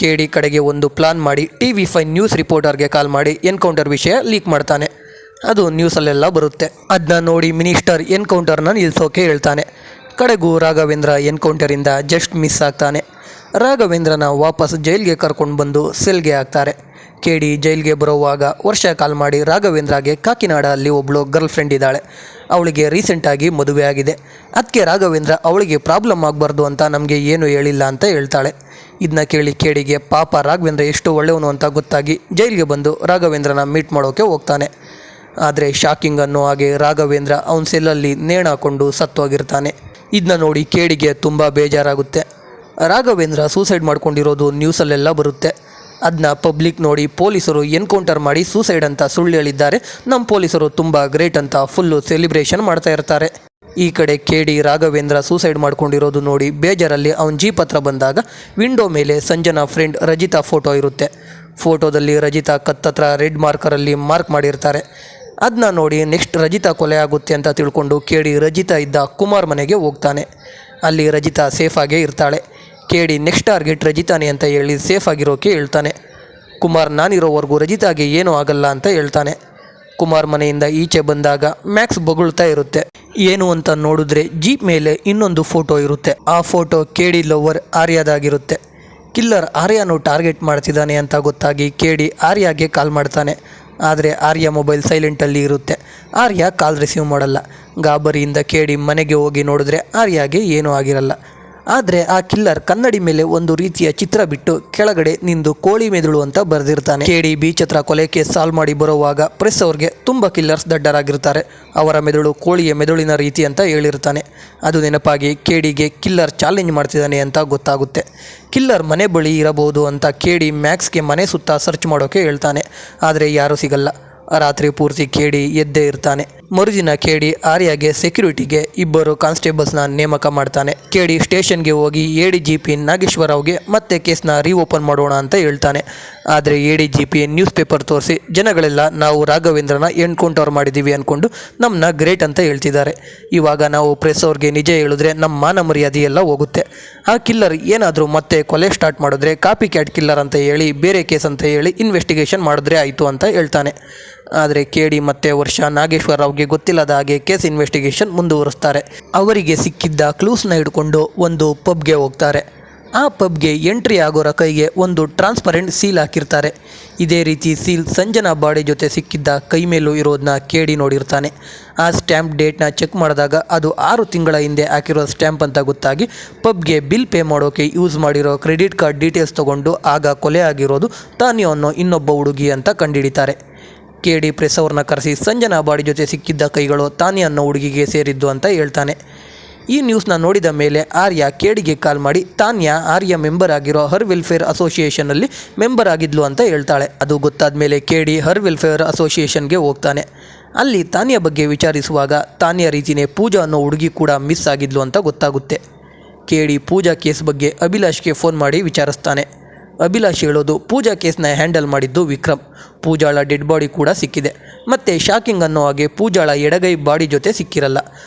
ಕೇಡಿ ಕಡೆಗೆ ಒಂದು ಪ್ಲಾನ್ ಮಾಡಿ TV5 ನ್ಯೂಸ್ ರಿಪೋರ್ಟರ್ಗೆ ಕಾಲ್ ಮಾಡಿ ಎನ್ಕೌಂಟರ್ ವಿಷಯ ಲೀಕ್ ಮಾಡ್ತಾನೆ. ಅದು ನ್ಯೂಸಲ್ಲೆಲ್ಲ ಬರುತ್ತೆ. ಅದನ್ನ ನೋಡಿ ಮಿನಿಸ್ಟರ್ ಎನ್ಕೌಂಟರ್ನ ನಿಲ್ಲಿಸೋಕೆ ಹೇಳ್ತಾನೆ. ಕಡೆಗೂ ರಾಘವೇಂದ್ರ ಎನ್ಕೌಂಟರಿಂದ ಜಸ್ಟ್ ಮಿಸ್ ಆಗ್ತಾನೆ. ರಾಘವೇಂದ್ರನ ವಾಪಸ್ ಜೈಲಿಗೆ ಕರ್ಕೊಂಡು ಬಂದು ಸೆಲ್ಗೆ ಹಾಕ್ತಾರೆ. ಕೇಡಿ ಜೈಲಿಗೆ ಬರೋವಾಗ ವರ್ಷ ಕಾಲ್ ಮಾಡಿ ರಾಘವೇಂದ್ರಗೆ ಕಾಕಿನಾಡ ಅಲ್ಲಿ ಒಬ್ಬಳು ಗರ್ಲ್ ಫ್ರೆಂಡ್ ಇದ್ದಾಳೆ, ಅವಳಿಗೆ ರೀಸೆಂಟಾಗಿ ಮದುವೆ ಆಗಿದೆ, ಅದಕ್ಕೆ ರಾಘವೇಂದ್ರ ಅವಳಿಗೆ ಪ್ರಾಬ್ಲಮ್ ಆಗಬಾರ್ದು ಅಂತ ನಮಗೆ ಏನು ಹೇಳಿಲ್ಲ ಅಂತ ಹೇಳ್ತಾಳೆ. ಇದನ್ನ ಕೇಳಿ ಕೇಡಿಗೆ ಪಾಪ ರಾಘವೇಂದ್ರ ಎಷ್ಟು ಒಳ್ಳೆಯವನು ಅಂತ ಗೊತ್ತಾಗಿ ಜೈಲಿಗೆ ಬಂದು ರಾಘವೇಂದ್ರನ ಮೀಟ್ ಮಾಡೋಕ್ಕೆ ಹೋಗ್ತಾನೆ. ಆದರೆ ಶಾಕಿಂಗ್ ಅನ್ನೋ ಹಾಗೆ ರಾಘವೇಂದ್ರ ಅವನ ಸೆಲ್ಲಲ್ಲಿ ನೇಣಾಕೊಂಡು ಸತ್ತೋಗಿರ್ತಾನೆ. ಇದನ್ನ ನೋಡಿ ಕೇಡಿಗೆ ತುಂಬ ಬೇಜಾರಾಗುತ್ತೆ. ರಾಘವೇಂದ್ರ ಸೂಸೈಡ್ ಮಾಡ್ಕೊಂಡಿರೋದು ನ್ಯೂಸಲ್ಲೆಲ್ಲ ಬರುತ್ತೆ. ಅದನ್ನ ಪಬ್ಲಿಕ್ ನೋಡಿ ಪೊಲೀಸರು ಎನ್ಕೌಂಟರ್ ಮಾಡಿ ಸೂಸೈಡ್ ಅಂತ ಸುಳ್ಳು ಹೇಳಿದ್ದಾರೆ. ನಮ್ಮ ಪೊಲೀಸರು ತುಂಬ ಗ್ರೇಟ್ ಅಂತ ಫುಲ್ಲು ಸೆಲಿಬ್ರೇಷನ್ ಮಾಡ್ತಾ ಇರ್ತಾರೆ. ಈ ಕಡೆ ಕೇಡಿ ರಾಘವೇಂದ್ರ ಸೂಸೈಡ್ ಮಾಡ್ಕೊಂಡಿರೋದು ನೋಡಿ ಬೇಜಾರಲ್ಲಿ ಅವನ ಜೀಪ್ ಹತ್ರ ಬಂದಾಗ ವಿಂಡೋ ಮೇಲೆ ಸಂಜನಾ ಫ್ರೆಂಡ್ ರಜಿತಾ ಫೋಟೋ ಇರುತ್ತೆ. ಫೋಟೋದಲ್ಲಿ ರಜಿತಾ ಕತ್ತತ್ರ ರೆಡ್ ಮಾರ್ಕರಲ್ಲಿ ಮಾರ್ಕ್ ಮಾಡಿರ್ತಾರೆ. ಅದನ್ನ ನೋಡಿ ನೆಕ್ಸ್ಟ್ ರಜಿತಾ ಕೊಲೆ ಆಗುತ್ತೆ ಅಂತ ತಿಳ್ಕೊಂಡು ಕೇಡಿ ರಜಿತಾ ಇದ್ದ ಕುಮಾರ್ ಮನೆಗೆ ಹೋಗ್ತಾನೆ. ಅಲ್ಲಿ ರಜಿತಾ ಸೇಫಾಗೇ ಇರ್ತಾಳೆ. ಕೇಡಿ ನೆಕ್ಸ್ಟ್ ಟಾರ್ಗೆಟ್ ರಜಿತಾನೆ ಅಂತ ಹೇಳಿ ಸೇಫ್ ಆಗಿರೋಕೆ ಹೇಳ್ತಾನೆ. ಕುಮಾರ್ ನಾನಿರೋವರೆಗೂ ರಜಿತಾಗೆ ಏನೂ ಆಗಲ್ಲ ಅಂತ ಹೇಳ್ತಾನೆ. ಕುಮಾರ್ ಮನೆಯಿಂದ ಈಚೆ ಬಂದಾಗ ಮ್ಯಾಕ್ಸ್ ಬೊಗಳ್ತಾ ಇರುತ್ತೆ. ಏನು ಅಂತ ನೋಡಿದ್ರೆ ಜೀಪ್ ಮೇಲೆ ಇನ್ನೊಂದು ಫೋಟೋ ಇರುತ್ತೆ. ಆ ಫೋಟೋ ಕೇಡಿ ಲವರ್ ಆರ್ಯಾದಾಗಿರುತ್ತೆ. ಕಿಲ್ಲರ್ ಆರ್ಯನು ಟಾರ್ಗೆಟ್ ಮಾಡ್ತಿದ್ದಾನೆ ಅಂತ ಗೊತ್ತಾಗಿ ಕೇಡಿ ಆರ್ಯಾಗೆ ಕಾಲ್ ಮಾಡ್ತಾನೆ. ಆದರೆ ಆರ್ಯ ಮೊಬೈಲ್ ಸೈಲೆಂಟಲ್ಲಿ ಇರುತ್ತೆ. ಆರ್ಯ ಕಾಲ್ ರಿಸೀವ್ ಮಾಡಲ್ಲ. ಗಾಬರಿಯಿಂದ ಕೇಡಿ ಮನೆಗೆ ಹೋಗಿ ನೋಡಿದ್ರೆ ಆರ್ಯಾಗೆ ಏನೂ ಆಗಿರಲ್ಲ. ಆದರೆ ಆ ಕಿಲ್ಲರ್ ಕನ್ನಡಿ ಮೇಲೆ ಒಂದು ರೀತಿಯ ಚಿತ್ರ ಬಿಟ್ಟು ಕೆಳಗಡೆ ನಿಂದು ಕೋಳಿ ಮೆದುಳು ಅಂತ ಬರೆದಿರ್ತಾನೆ. ಕೇಡಿ ಬೀಚ್ ಹತ್ರ ಕೊಲೆ ಕೇಸ್ ಸಾಲ್ವ್ ಮಾಡಿ ಬರುವಾಗ ಪ್ರೆಸ್ ಅವ್ರಿಗೆ ತುಂಬ ಕಿಲ್ಲರ್ಸ್ ದಡ್ಡರಾಗಿರ್ತಾರೆ. ಅವರ ಮೆದುಳು ಕೋಳಿಯ ಮೆದುಳಿನ ರೀತಿ ಅಂತ ಹೇಳಿರ್ತಾನೆ. ಅದು ನೆನಪಾಗಿ ಕೇಡಿಗೆ ಕಿಲ್ಲರ್ ಚಾಲೆಂಜ್ ಮಾಡ್ತಿದ್ದಾನೆ ಅಂತ ಗೊತ್ತಾಗುತ್ತೆ. ಕಿಲ್ಲರ್ ಮನೆ ಬಳಿ ಇರಬಹುದು ಅಂತ ಕೇಡಿ ಮ್ಯಾಕ್ಸ್ಗೆ ಮನೆ ಸುತ್ತ ಸರ್ಚ್ ಮಾಡೋಕೆ ಹೇಳ್ತಾನೆ. ಆದರೆ ಯಾರೂ ಸಿಗಲ್ಲ. ರಾತ್ರಿ ಪೂರ್ತಿ ಕೇಡಿ ಎದ್ದೇ ಇರ್ತಾನೆ. ಮರುದಿನ ಕೇಡಿ ಆರ್ಯಾಗೆ ಸೆಕ್ಯೂರಿಟಿಗೆ 2 ಕಾನ್ಸ್ಟೇಬಲ್ಸ್ನ ನೇಮಕ ಮಾಡ್ತಾನೆ. ಕೇಡಿ ಸ್ಟೇಷನ್ಗೆ ಹೋಗಿ ADGP ನಾಗೇಶ್ವರರಾವ್ಗೆ ಮತ್ತೆ ಕೇಸ್ನ ರೀಓಪನ್ ಮಾಡೋಣ ಅಂತ ಹೇಳ್ತಾನೆ. ಆದರೆ ADGP ನ್ಯೂಸ್ ಪೇಪರ್ ತೋರಿಸಿ ಜನಗಳೆಲ್ಲ ನಾವು ರಾಘವೇಂದ್ರನ ಎನ್ಕೌಂಟರ್ ಮಾಡಿದ್ದೀವಿ ಅಂದ್ಕೊಂಡು ನಮ್ಮನ್ನ ಗ್ರೇಟ್ ಅಂತ ಹೇಳ್ತಿದ್ದಾರೆ. ಇವಾಗ ನಾವು ಪ್ರೆಸ್ ಅವ್ರಿಗೆ ನಿಜ ಹೇಳಿದ್ರೆ ನಮ್ಮ ಮಾನ ಮರ್ಯಾದೆ ಎಲ್ಲ ಹೋಗುತ್ತೆ. ಆ ಕಿಲ್ಲರ್ ಏನಾದರೂ ಮತ್ತೆ ಕೊಲೆ ಸ್ಟಾರ್ಟ್ ಮಾಡಿದ್ರೆ ಕಾಪಿ ಕ್ಯಾಟ್ ಕಿಲ್ಲರ್ ಅಂತ ಹೇಳಿ ಬೇರೆ ಕೇಸ್ ಅಂತ ಹೇಳಿ ಇನ್ವೆಸ್ಟಿಗೇಷನ್ ಮಾಡಿದ್ರೆ ಆಯಿತು ಅಂತ ಹೇಳ್ತಾನೆ. ಆದರೆ ಕೇಡಿ ಮತ್ತೆ ವರ್ಷ ನಾಗೇಶ್ವರರಾವ್ಗೆ ಗೊತ್ತಿಲ್ಲದ ಹಾಗೆ ಕೇಸ್ ಇನ್ವೆಸ್ಟಿಗೇಷನ್ ಮುಂದುವರಿಸ್ತಾರೆ. ಅವರಿಗೆ ಸಿಕ್ಕಿದ್ದ ಕ್ಲೂಸ್ನ ಹಿಡ್ಕೊಂಡು ಒಂದು ಪಬ್ಗೆ ಹೋಗ್ತಾರೆ. ಆ ಪಬ್ಗೆ ಎಂಟ್ರಿ ಆಗೋರ ಕೈಗೆ ಒಂದು ಟ್ರಾನ್ಸ್ಪರೆಂಟ್ ಸೀಲ್ ಹಾಕಿರ್ತಾರೆ. ಇದೇ ರೀತಿ ಸೀಲ್ ಸಂಜನಾ ಬಾಡಿ ಜೊತೆ ಸಿಕ್ಕಿದ್ದ ಕೈ ಮೇಲೂ ಇರೋದನ್ನ ಕೇಡಿ ನೋಡಿರ್ತಾನೆ. ಆ ಸ್ಟ್ಯಾಂಪ್ ಡೇಟ್ನ ಚೆಕ್ ಮಾಡಿದಾಗ ಅದು 6 ತಿಂಗಳ ಹಿಂದೆ ಹಾಕಿರೋ ಸ್ಟ್ಯಾಂಪ್ ಅಂತ ಗೊತ್ತಾಗಿ ಪಬ್ಗೆ ಬಿಲ್ ಪೇ ಮಾಡೋಕೆ ಯೂಸ್ ಮಾಡಿರೋ ಕ್ರೆಡಿಟ್ ಕಾರ್ಡ್ ಡೀಟೇಲ್ಸ್ ತೊಗೊಂಡು ಆಗ ಕೊಲೆ ಆಗಿರೋದು ತಾನ್ಯೋ ಅನ್ನೋ ಇನ್ನೊಬ್ಬ ಹುಡುಗಿ ಅಂತ ಕಂಡುಹಿಡಿತಾರೆ. ಕೇಡಿ ಪ್ರೆಸ್ ಅವ್ರನ್ನ ಕರೆಸಿ ಸಂಜನಾ ಬಾಡಿ ಜೊತೆ ಸಿಕ್ಕಿದ್ದ ಕೈಗಳು ತಾನ್ಯ ಅನ್ನೋ ಹುಡುಗಿಗೆ ಸೇರಿದ್ದು ಅಂತ ಹೇಳ್ತಾನೆ. ಈ ನ್ಯೂಸ್ನ ನೋಡಿದ ಮೇಲೆ ಆರ್ಯ ಕೇಡಿಗೆ ಕಾಲ್ ಮಾಡಿ ತಾನ್ಯ ಆರ್ಯ ಮೆಂಬರ್ ಆಗಿರೋ ಹರ್ ವೆಲ್ಫೇರ್ ಅಸೋಸಿಯೇಷನಲ್ಲಿ ಮೆಂಬರ್ ಆಗಿದ್ಲು ಅಂತ ಹೇಳ್ತಾಳೆ. ಅದು ಗೊತ್ತಾದ ಮೇಲೆ ಕೇಡಿ ಹರ್ ವೆಲ್ಫೇರ್ ಅಸೋಸಿಯೇಷನ್ಗೆ ಹೋಗ್ತಾನೆ. ಅಲ್ಲಿ ತಾನ್ಯ ಬಗ್ಗೆ ವಿಚಾರಿಸುವಾಗ ತಾನ್ಯ ರೀತಿಯೇ ಪೂಜಾ ಅನ್ನೋ ಹುಡುಗಿ ಕೂಡ ಮಿಸ್ ಆಗಿದ್ಲು ಅಂತ ಗೊತ್ತಾಗುತ್ತೆ. ಕೇಡಿ ಪೂಜಾ ಕೇಸ್ ಬಗ್ಗೆ ಅಭಿಲಾಷ್ಗೆ ಫೋನ್ ಮಾಡಿ ವಿಚಾರಿಸ್ತಾನೆ. ಅಭಿಲಾಷ್ ಹೇಳೋದು ಪೂಜಾ ಕೇಸ್ನ ಹ್ಯಾಂಡಲ್ ಮಾಡಿದ್ದು ವಿಕ್ರಮ್. ಪೂಜಾಳ ಡೆಡ್ ಬಾಡಿ ಕೂಡ ಸಿಕ್ಕಿದೆ. ಮತ್ತು ಶಾಕಿಂಗ್ ಅನ್ನೋ ಹಾಗೆ ಪೂಜಾಳ ಎಡಗೈ ಬಾಡಿ ಜೊತೆ ಸಿಕ್ಕಿರಲ್ಲ.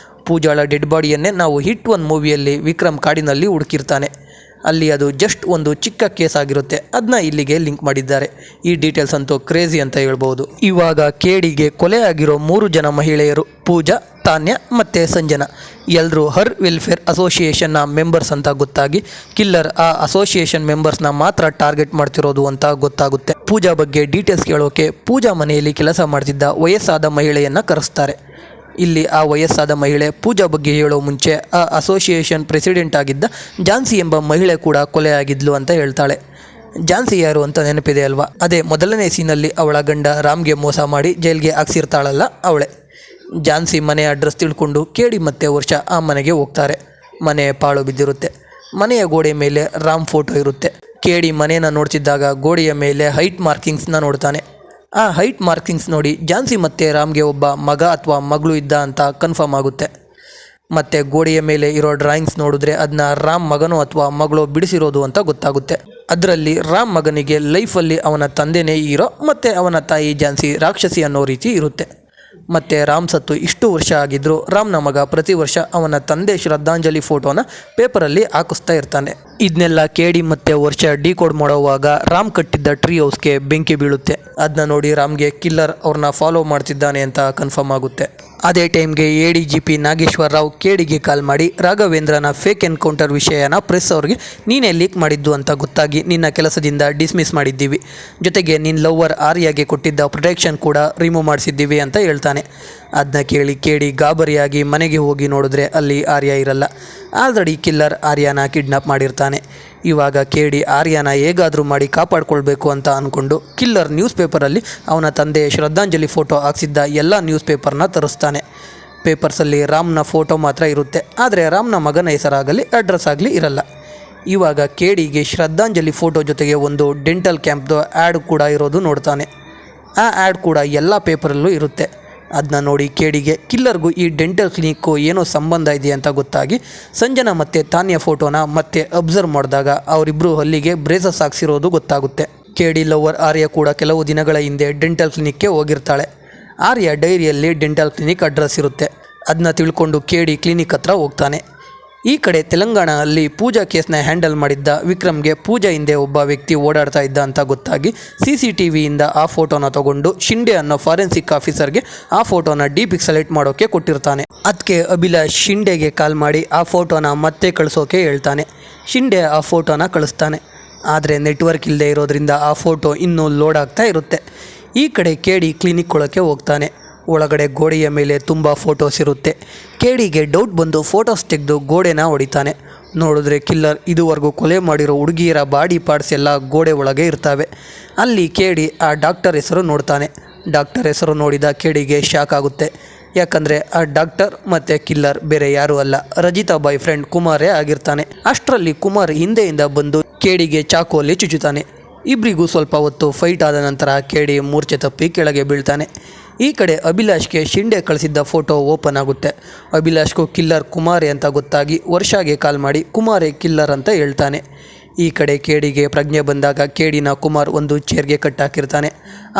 ಪೂಜಾಳ ಡೆಡ್ ಬಾಡಿಯನ್ನೇ ನಾವು ಹಿಟ್ 1 ಮೂವಿಯಲ್ಲಿ ವಿಕ್ರಮ್ ಕಾಡಿನಲ್ಲಿ ಹುಡುಕಿರ್ತಾನೆ. ಅಲ್ಲಿ ಅದು ಜಸ್ಟ್ ಒಂದು ಚಿಕ್ಕ ಕೇಸ್ ಆಗಿರುತ್ತೆ. ಅದನ್ನ ಇಲ್ಲಿಗೆ ಲಿಂಕ್ ಮಾಡಿದ್ದಾರೆ. ಈ ಡೀಟೇಲ್ಸ್ ಅಂತೂ ಕ್ರೇಜಿ ಅಂತ ಹೇಳ್ಬೋದು. ಇವಾಗ ಕೇಡಿಗೆ ಕೊಲೆ ಆಗಿರೋ 3 ಜನ ಮಹಿಳೆಯರು ಪೂಜಾ, ತಾನ್ಯ ಮತ್ತು ಸಂಜನಾ ಎಲ್ಲರೂ ಹರ್ ವೆಲ್ಫೇರ್ ಅಸೋಸಿಯೇಷನ್ನ ಮೆಂಬರ್ಸ್ ಅಂತ ಗೊತ್ತಾಗಿ ಕಿಲ್ಲರ್ ಆ ಅಸೋಸಿಯೇಷನ್ ಮೆಂಬರ್ಸ್ನ ಮಾತ್ರ ಟಾರ್ಗೆಟ್ ಮಾಡ್ತಿರೋದು ಅಂತ ಗೊತ್ತಾಗುತ್ತೆ. ಪೂಜಾ ಬಗ್ಗೆ ಡೀಟೇಲ್ಸ್ ಕೇಳೋಕೆ ಪೂಜಾ ಮನೆಯಲ್ಲಿ ಕೆಲಸ ಮಾಡ್ತಿದ್ದ ವಯಸ್ಸಾದ ಮಹಿಳೆಯನ್ನು ಕರೆಸ್ತಾರೆ. ಇಲ್ಲಿ ಆ ವಯಸ್ಸಾದ ಮಹಿಳೆ ಪೂಜಾ ಬಗ್ಗೆ ಹೇಳೋ ಮುಂಚೆ ಆ ಅಸೋಸಿಯೇಷನ್ ಪ್ರೆಸಿಡೆಂಟ್ ಆಗಿದ್ದ ಝಾನ್ಸಿ ಎಂಬ ಮಹಿಳೆ ಕೂಡ ಕೊಲೆ ಆಗಿದ್ಲು ಅಂತ ಹೇಳ್ತಾಳೆ. ಝಾನ್ಸಿ ಯಾರು ಅಂತ ನೆನಪಿದೆ ಅಲ್ವಾ? ಅದೇ ಮೊದಲನೇ ಸೀನಲ್ಲಿ ಅವಳ ಗಂಡ ರಾಮ್ಗೆ ಮೋಸ ಮಾಡಿ ಜೈಲ್ಗೆ ಹಾಕ್ಸಿರ್ತಾಳಲ್ಲ ಅವಳೆ. ಝಾನ್ಸಿ ಮನೆ ಅಡ್ರೆಸ್ ತಿಳ್ಕೊಂಡು ಕೇಡಿ ಮತ್ತೆ ವರ್ಷ ಆ ಮನೆಗೆ ಹೋಗ್ತಾರೆ. ಮನೆ ಪಾಳು ಬಿದ್ದಿರುತ್ತೆ. ಮನೆಯ ಗೋಡೆ ಮೇಲೆ ರಾಮ್ ಫೋಟೋ ಇರುತ್ತೆ. ಕೇಡಿ ಮನೆಯನ್ನು ನೋಡ್ತಿದ್ದಾಗ ಗೋಡೆಯ ಮೇಲೆ ಹೈಟ್ ಮಾರ್ಕಿಂಗ್ಸ್ನ ನೋಡ್ತಾನೆ. ಆ ಹೈಟ್ ಮಾರ್ಕಿಂಗ್ಸ್ ನೋಡಿ ಝಾನ್ಸಿ ಮತ್ತು ರಾಮ್ಗೆ ಒಬ್ಬ ಮಗ ಅಥವಾ ಮಗಳು ಇದ್ದ ಅಂತ ಕನ್ಫರ್ಮ್ ಆಗುತ್ತೆ. ಮತ್ತು ಗೋಡೆಯ ಮೇಲೆ ಇರೋ ಡ್ರಾಯಿಂಗ್ಸ್ ನೋಡಿದ್ರೆ ಅದನ್ನ ರಾಮ್ ಮಗನೋ ಅಥವಾ ಮಗಳೋ ಬಿಡಿಸಿರೋದು ಅಂತ ಗೊತ್ತಾಗುತ್ತೆ. ಅದರಲ್ಲಿ ರಾಮ್ ಮಗನಿಗೆ ಲೈಫಲ್ಲಿ ಅವನ ತಂದೆನೇ ಹೀರೋ ಮತ್ತು ಅವನ ತಾಯಿ ಝಾನ್ಸಿ ರಾಕ್ಷಸಿ ಅನ್ನೋ ರೀತಿ ಇರುತ್ತೆ. ಮತ್ತು ರಾಮ್ ಸತ್ತು ಇಷ್ಟು ವರ್ಷ ಆಗಿದ್ದರೂ ರಾಮ್ನ ಮಗ ಪ್ರತಿ ವರ್ಷ ಅವನ ತಂದೆ ಶ್ರದ್ಧಾಂಜಲಿ ಫೋಟೋನ ಪೇಪರಲ್ಲಿ ಹಾಕಿಸ್ತಾ ಇರ್ತಾನೆ. ಇದನ್ನೆಲ್ಲ ಕೇಡಿ ಮತ್ತು ವರ್ಷ ಡಿಕೋಡ್ ಮಾಡೋವಾಗ ರಾಮ್ ಕಟ್ಟಿದ್ದ ಟ್ರೀ ಹೌಸ್ಗೆ ಬೆಂಕಿ ಬೀಳುತ್ತೆ. ಅದನ್ನ ನೋಡಿ ರಾಮ್ಗೆ ಕಿಲ್ಲರ್ ಅವ್ರನ್ನ ಫಾಲೋ ಮಾಡ್ತಿದ್ದಾನೆ ಅಂತ ಕನ್ಫರ್ಮ್ ಆಗುತ್ತೆ. ಅದೇ ಟೈಮ್ಗೆ ADGP ನಾಗೇಶ್ವರರಾವ್ ಕೇಡಿಗೆ ಕಾಲ್ ಮಾಡಿ ರಾಘವೇಂದ್ರನ ಫೇಕ್ ಎನ್ಕೌಂಟರ್ ವಿಷಯನ ಪ್ರೆಸ್ ಅವ್ರಿಗೆ ನೀನೇ ಲೀಕ್ ಮಾಡಿದ್ದು ಅಂತ ಗೊತ್ತಾಗಿ ನಿನ್ನ ಕೆಲಸದಿಂದ ಡಿಸ್ಮಿಸ್ ಮಾಡಿದ್ದೀವಿ, ಜೊತೆಗೆ ನಿನ್ನ ಲವ್ವರ್ ಆರ್ಯಾಗೆ ಕೊಟ್ಟಿದ್ದ ಪ್ರೊಟೆಕ್ಷನ್ ಕೂಡ ರಿಮೂವ್ ಮಾಡಿಸಿದ್ದೀವಿ ಅಂತ ಹೇಳ್ತಾನೆ. ಅದನ್ನ ಕೇಳಿ ಕೇಡಿ ಗಾಬರಿಯಾಗಿ ಮನೆಗೆ ಹೋಗಿ ನೋಡಿದ್ರೆ ಅಲ್ಲಿ ಆರ್ಯ ಇರಲ್ಲ. ಆಲ್ರೆಡಿ ಕಿಲ್ಲರ್ ಆರ್ಯನ ಕಿಡ್ನಾಪ್ ಮಾಡಿರ್ತಾನೆ. ಇವಾಗ ಕೇಡಿ ಆರ್ಯನ ಹೇಗಾದರೂ ಮಾಡಿ ಕಾಪಾಡ್ಕೊಳ್ಬೇಕು ಅಂತ ಅಂದ್ಕೊಂಡು ಕಿಲ್ಲರ್ ನ್ಯೂಸ್ ಪೇಪರಲ್ಲಿ ಅವನ ತಂದೆ ಶ್ರದ್ಧಾಂಜಲಿ ಫೋಟೋ ಹಾಕ್ಸಿದ್ದ ಎಲ್ಲ ನ್ಯೂಸ್ ಪೇಪರ್ನ ತರಿಸ್ತಾನೆ. ಪೇಪರ್ಸಲ್ಲಿ ರಾಮ್ನ ಫೋಟೋ ಮಾತ್ರ ಇರುತ್ತೆ. ಆದರೆ ರಾಮ್ನ ಮಗನ ಹೆಸರಾಗಲಿ ಅಡ್ರೆಸ್ ಆಗಲಿ ಇರಲ್ಲ. ಇವಾಗ ಕೇಡಿಗೆ ಶ್ರದ್ಧಾಂಜಲಿ ಫೋಟೋ ಜೊತೆಗೆ ಒಂದು ಡೆಂಟಲ್ ಕ್ಯಾಂಪ್ದು ಆ್ಯಡ್ ಕೂಡ ಇರೋದು ನೋಡ್ತಾನೆ. ಆ ಆ್ಯಡ್ ಕೂಡ ಎಲ್ಲ ಪೇಪರಲ್ಲೂ ಇರುತ್ತೆ. ಅದನ್ನ ನೋಡಿ ಕೇಡಿಗೆ ಕಿಲ್ಲರ್ಗೂ ಈ ಡೆಂಟಲ್ ಕ್ಲಿನಿಕ್ಕು ಏನೋ ಸಂಬಂಧ ಇದೆ ಅಂತ ಗೊತ್ತಾಗಿ ಸಂಜನಾ ಮತ್ತು ತಾನ್ಯ ಫೋಟೋನ ಮತ್ತೆ ಅಬ್ಸರ್ವ್ ಮಾಡಿದಾಗ ಅವರಿಬ್ಬರು ಹಲ್ಲಿಗೆ ಬ್ರೇಸಸ್ ಹಾಕ್ಸಿರೋದು ಗೊತ್ತಾಗುತ್ತೆ. ಕೇಡಿ ಲವರ್ ಆರ್ಯ ಕೂಡ ಕೆಲವು ದಿನಗಳ ಹಿಂದೆ ಡೆಂಟಲ್ ಕ್ಲಿನಿಕ್ಗೆ ಹೋಗಿರ್ತಾಳೆ. ಆರ್ಯ ಡೈರಿಯಲ್ಲಿ ಡೆಂಟಲ್ ಕ್ಲಿನಿಕ್ ಅಡ್ರೆಸ್ ಇರುತ್ತೆ. ಅದನ್ನ ತಿಳ್ಕೊಂಡು ಕೇಡಿ ಕ್ಲಿನಿಕ್ ಹತ್ರ ಹೋಗ್ತಾನೆ. ಈ ಕಡೆ ತೆಲಂಗಾಣದಲ್ಲಿ ಪೂಜಾ ಕೇಸ್ನ ಹ್ಯಾಂಡಲ್ ಮಾಡಿದ್ದ ವಿಕ್ರಮ್ಗೆ ಪೂಜಾ ಹಿಂದೆ ಒಬ್ಬ ವ್ಯಕ್ತಿ ಓಡಾಡ್ತಾ ಇದ್ದ ಅಂತ ಗೊತ್ತಾಗಿ CCTVಯಿಂದ ಆ ಫೋಟೋನ ತಗೊಂಡು ಶಿಂಡೆ ಅನ್ನೋ ಫಾರೆನ್ಸಿಕ್ ಆಫೀಸರ್ಗೆ ಆ ಫೋಟೋನ ಡಿಪಿಕ್ಸಲೇಟ್ ಮಾಡೋಕ್ಕೆ ಕೊಟ್ಟಿರ್ತಾನೆ. ಅದಕ್ಕೆ ಅಭಿಲಾಷ್ ಶಿಂಡೆಗೆ ಕಾಲ್ ಮಾಡಿ ಆ ಫೋಟೋನ ಮತ್ತೆ ಕಳಿಸೋಕೆ ಹೇಳ್ತಾನೆ. ಶಿಂಡೆ ಆ ಫೋಟೋನ ಕಳಿಸ್ತಾನೆ. ಆದರೆ ನೆಟ್ವರ್ಕ್ ಇಲ್ಲದೆ ಇರೋದ್ರಿಂದ ಆ ಫೋಟೋ ಇನ್ನೂ ಲೋಡ್ ಆಗ್ತಾ ಇರುತ್ತೆ. ಈ ಕಡೆ ಕೇಡಿ ಕ್ಲಿನಿಕ್ ಒಳಕ್ಕೆ ಹೋಗ್ತಾನೆ. ಒಳಗಡೆ ಗೋಡೆಯ ಮೇಲೆ ತುಂಬ ಫೋಟೋಸ್ ಇರುತ್ತೆ. ಕೇಡಿಗೆ ಡೌಟ್ ಬಂದು ಫೋಟೋಸ್ ತೆಗೆದು ಗೋಡೆನ ಹೊಡಿತಾನೆ. ನೋಡಿದ್ರೆ ಕಿಲ್ಲರ್ ಇದುವರೆಗೂ ಕೊಲೆ ಮಾಡಿರೋ ಹುಡುಗಿಯರ ಬಾಡಿ ಪಾರ್ಟ್ಸ್ ಎಲ್ಲ ಗೋಡೆ ಒಳಗೆ ಇರ್ತವೆ. ಅಲ್ಲಿ ಕೇಡಿ ಆ ಡಾಕ್ಟರ್ ಹೆಸರು ನೋಡ್ತಾನೆ. ಡಾಕ್ಟರ್ ಹೆಸರು ನೋಡಿದ ಕೇಡಿಗೆ ಶಾಕ್ ಆಗುತ್ತೆ. ಯಾಕಂದರೆ ಆ ಡಾಕ್ಟರ್ ಮತ್ತು ಕಿಲ್ಲರ್ ಬೇರೆ ಯಾರೂ ಅಲ್ಲ, ರಜಿತಾ ಬಾಯ್ ಫ್ರೆಂಡ್ ಕುಮಾರೇ ಆಗಿರ್ತಾನೆ. ಅಷ್ಟರಲ್ಲಿ ಕುಮಾರ್ ಹಿಂದೆಯಿಂದ ಬಂದು ಕೇಡಿಗೆ ಚಾಕುವಲ್ಲಿ ಚುಚ್ಚುತ್ತಾನೆ. ಇಬ್ಬರಿಗೂ ಸ್ವಲ್ಪ ಹೊತ್ತು ಫೈಟ್ ಆದ ನಂತರ ಕೇಡಿ ಮೂರ್ಛೆ ತಪ್ಪಿ ಕೆಳಗೆ ಬೀಳ್ತಾನೆ. ಈ ಕಡೆ ಅಭಿಲಾಷ್ಗೆ ಶಿಂಡೆ ಕಳಿಸಿದ್ದ ಫೋಟೋ ಓಪನ್ ಆಗುತ್ತೆ. ಅಭಿಲಾಷ್ಗೂ ಕಿಲ್ಲರ್ ಕುಮಾರೇ ಅಂತ ಗೊತ್ತಾಗಿ ವರ್ಷಾಗೆ ಕಾಲ್ ಮಾಡಿ ಕುಮಾರೇ ಕಿಲ್ಲರ್ ಅಂತ ಹೇಳ್ತಾನೆ. ಈ ಕಡೆ ಕೇಡಿಗೆ ಪ್ರಜ್ಞೆ ಬಂದಾಗ ಕೇಡಿನ ಕುಮಾರ್ ಒಂದು ಚೇರ್ಗೆ ಕಟ್ಟಾಕಿರ್ತಾನೆ.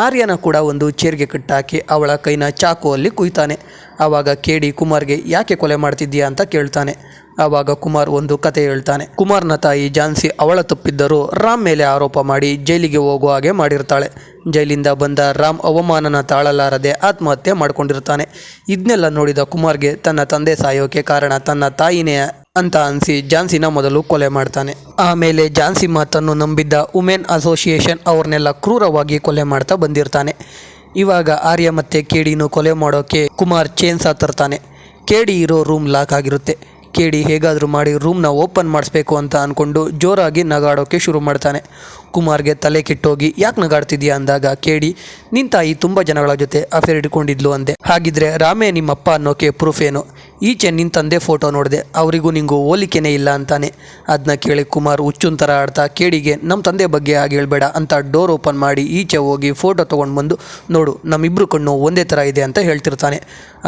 ಆರ್ಯನ ಕೂಡ ಒಂದು ಚೇರ್ಗೆ ಕಟ್ಟಾಕಿ ಅವಳ ಕೈನ ಚಾಕುವಲ್ಲಿ ಕುಯ್ತಾನೆ. ಆವಾಗ ಕೇಡಿ ಕುಮಾರ್ಗೆ ಯಾಕೆ ಕೊಲೆ ಮಾಡ್ತಿದ್ದೀಯಾ ಅಂತ ಕೇಳ್ತಾನೆ. ಆವಾಗ ಕುಮಾರ್ ಒಂದು ಕತೆ ಹೇಳ್ತಾನೆ. ಕುಮಾರ್ನ ತಾಯಿ ಝಾನ್ಸಿ ಅವಳ ತಪ್ಪಿದ್ದರೂ ರಾಮ್ ಮೇಲೆ ಆರೋಪ ಮಾಡಿ ಜೈಲಿಗೆ ಹೋಗುವ ಹಾಗೆ ಮಾಡಿರ್ತಾಳೆ. ಜೈಲಿಂದ ಬಂದ ರಾಮ್ ಅವಮಾನನ ತಾಳಲಾರದೆ ಆತ್ಮಹತ್ಯೆ ಮಾಡ್ಕೊಂಡಿರ್ತಾನೆ. ಇದನ್ನೆಲ್ಲ ನೋಡಿದ ಕುಮಾರ್ಗೆ ತನ್ನ ತಂದೆ ಸಾಯೋಕೆ ಕಾರಣ ತನ್ನ ತಾಯಿನೇ ಅಂತ ಅನಿಸಿ ಝಾನ್ಸಿನ ಮೊದಲು ಕೊಲೆ ಮಾಡ್ತಾನೆ. ಆಮೇಲೆ ಝಾನ್ಸಿ ಮಾತನ್ನು ನಂಬಿದ್ದ ವುಮೆನ್ ಅಸೋಸಿಯೇಷನ್ ಅವ್ರನ್ನೆಲ್ಲ ಕ್ರೂರವಾಗಿ ಕೊಲೆ ಮಾಡ್ತಾ ಬಂದಿರ್ತಾನೆ. ಇವಾಗ ಆರ್ಯ ಮತ್ತು ಕೇಡಿನೂ ಕೊಲೆ ಮಾಡೋಕ್ಕೆ ಕುಮಾರ್ ಚೇನ್ಸಾ ತರ್ತಾನೆ. ಕೇಡಿ ಇರೋ ರೂಮ್ ಲಾಕ್ ಆಗಿರುತ್ತೆ. ಕೇಡಿ ಹೇಗಾದರೂ ಮಾಡಿ ರೂಮ್ನ ಓಪನ್ ಮಾಡಿಸ್ಬೇಕು ಅಂತ ಅಂದ್ಕೊಂಡು ಜೋರಾಗಿ ನಗಾಡೋಕ್ಕೆ ಶುರು ಮಾಡ್ತಾನೆ. ಕುಮಾರ್ಗೆ ತಲೆ ಕೆಟ್ಟೋಗಿ ಯಾಕೆ ನಗಾಡ್ತಿದ್ಯಾ ಅಂದಾಗ ಕೇಡಿ ನಿನ್ನ ತಾಯಿ ತುಂಬ ಜನಗಳ ಜೊತೆ ಅಫೇರ್ ಇಟ್ಕೊಂಡಿದ್ಲು ಅಂದೆ, ಹಾಗಿದ್ರೆ ರಾಮೇ ನಿಮ್ಮಪ್ಪ ಅನ್ನೋಕ್ಕೆ ಪ್ರೂಫ್ ಏನು? ಈಚೆ ನಿನ್ನ ತಂದೆ ಫೋಟೋ ನೋಡಿದೆ, ಅವರಿಗೂ ನಿಂಗೂ ಹೋಲಿಕೆನೇ ಇಲ್ಲ ಅಂತಾನೆ. ಅದನ್ನ ಕೇಳಿ ಕುಮಾರ್ ಹುಚ್ಚುನ್ ಥರ ಆಡ್ತಾ ಕೇಡಿಗೆ ನಮ್ಮ ತಂದೆ ಬಗ್ಗೆ ಹಾಗೆ ಹೇಳ್ಬೇಡ ಅಂತ ಡೋರ್ ಓಪನ್ ಮಾಡಿ ಈಚೆ ಹೋಗಿ ಫೋಟೋ ತೊಗೊಂಡು ಬಂದು ನೋಡು ನಮ್ಮಿಬ್ರು ಕಣ್ಣು ಒಂದೇ ಥರ ಇದೆ ಅಂತ ಹೇಳ್ತಿರ್ತಾನೆ.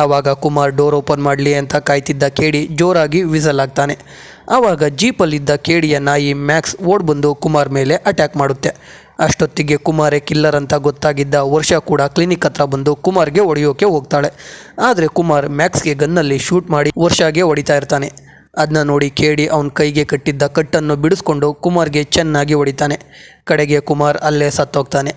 ಆವಾಗ ಕುಮಾರ್ ಡೋರ್ ಓಪನ್ ಮಾಡಲಿ ಅಂತ ಕಾಯ್ತಿದ್ದ ಕೇಡಿ ಜೋರಾಗಿ ವಿಸಲ್ ಆಗ್ತಾನೆ. ಆವಾಗ ಜೀಪಲ್ಲಿದ್ದ ಕೇಡಿಯ ನಾಯಿ ಮ್ಯಾಕ್ಸ್ ಓಡ್ ಬಂದು ಕುಮಾರ್ ಮೇಲೆ ಅಟ್ಯಾಕ್ ಮಾಡುತ್ತೆ. ಅಷ್ಟೊತ್ತಿಗೆ ಕುಮಾರೇ ಕಿಲ್ಲರ್ ಅಂತ ಗೊತ್ತಾಗಿದ್ದ ವರ್ಷ ಕೂಡ ಕ್ಲಿನಿಕ್ ಹತ್ರ ಬಂದು ಕುಮಾರ್ಗೆ ಹೊಡೆಯೋಕೆ ಹೋಗ್ತಾಳೆ. ಆದರೆ ಕುಮಾರ್ ಮ್ಯಾಕ್ಸ್ಗೆ ಗನ್ನಲ್ಲಿ ಶೂಟ್ ಮಾಡಿ ವರ್ಷಾಗೆ ಹೊಡಿತಾ ಇರ್ತಾನೆ. ಅದನ್ನ ನೋಡಿ ಕೇಡಿ ಅವನ ಕೈಗೆ ಕಟ್ಟಿದ್ದ ಕಟ್ಟನ್ನು ಬಿಡಿಸ್ಕೊಂಡು ಕುಮಾರ್ಗೆ ಚೆನ್ನಾಗಿ ಹೊಡಿತಾನೆ. ಕಡೆಗೆ ಕುಮಾರ್ ಅಲ್ಲೇ ಸತ್ತೋಗ್ತಾನೆ.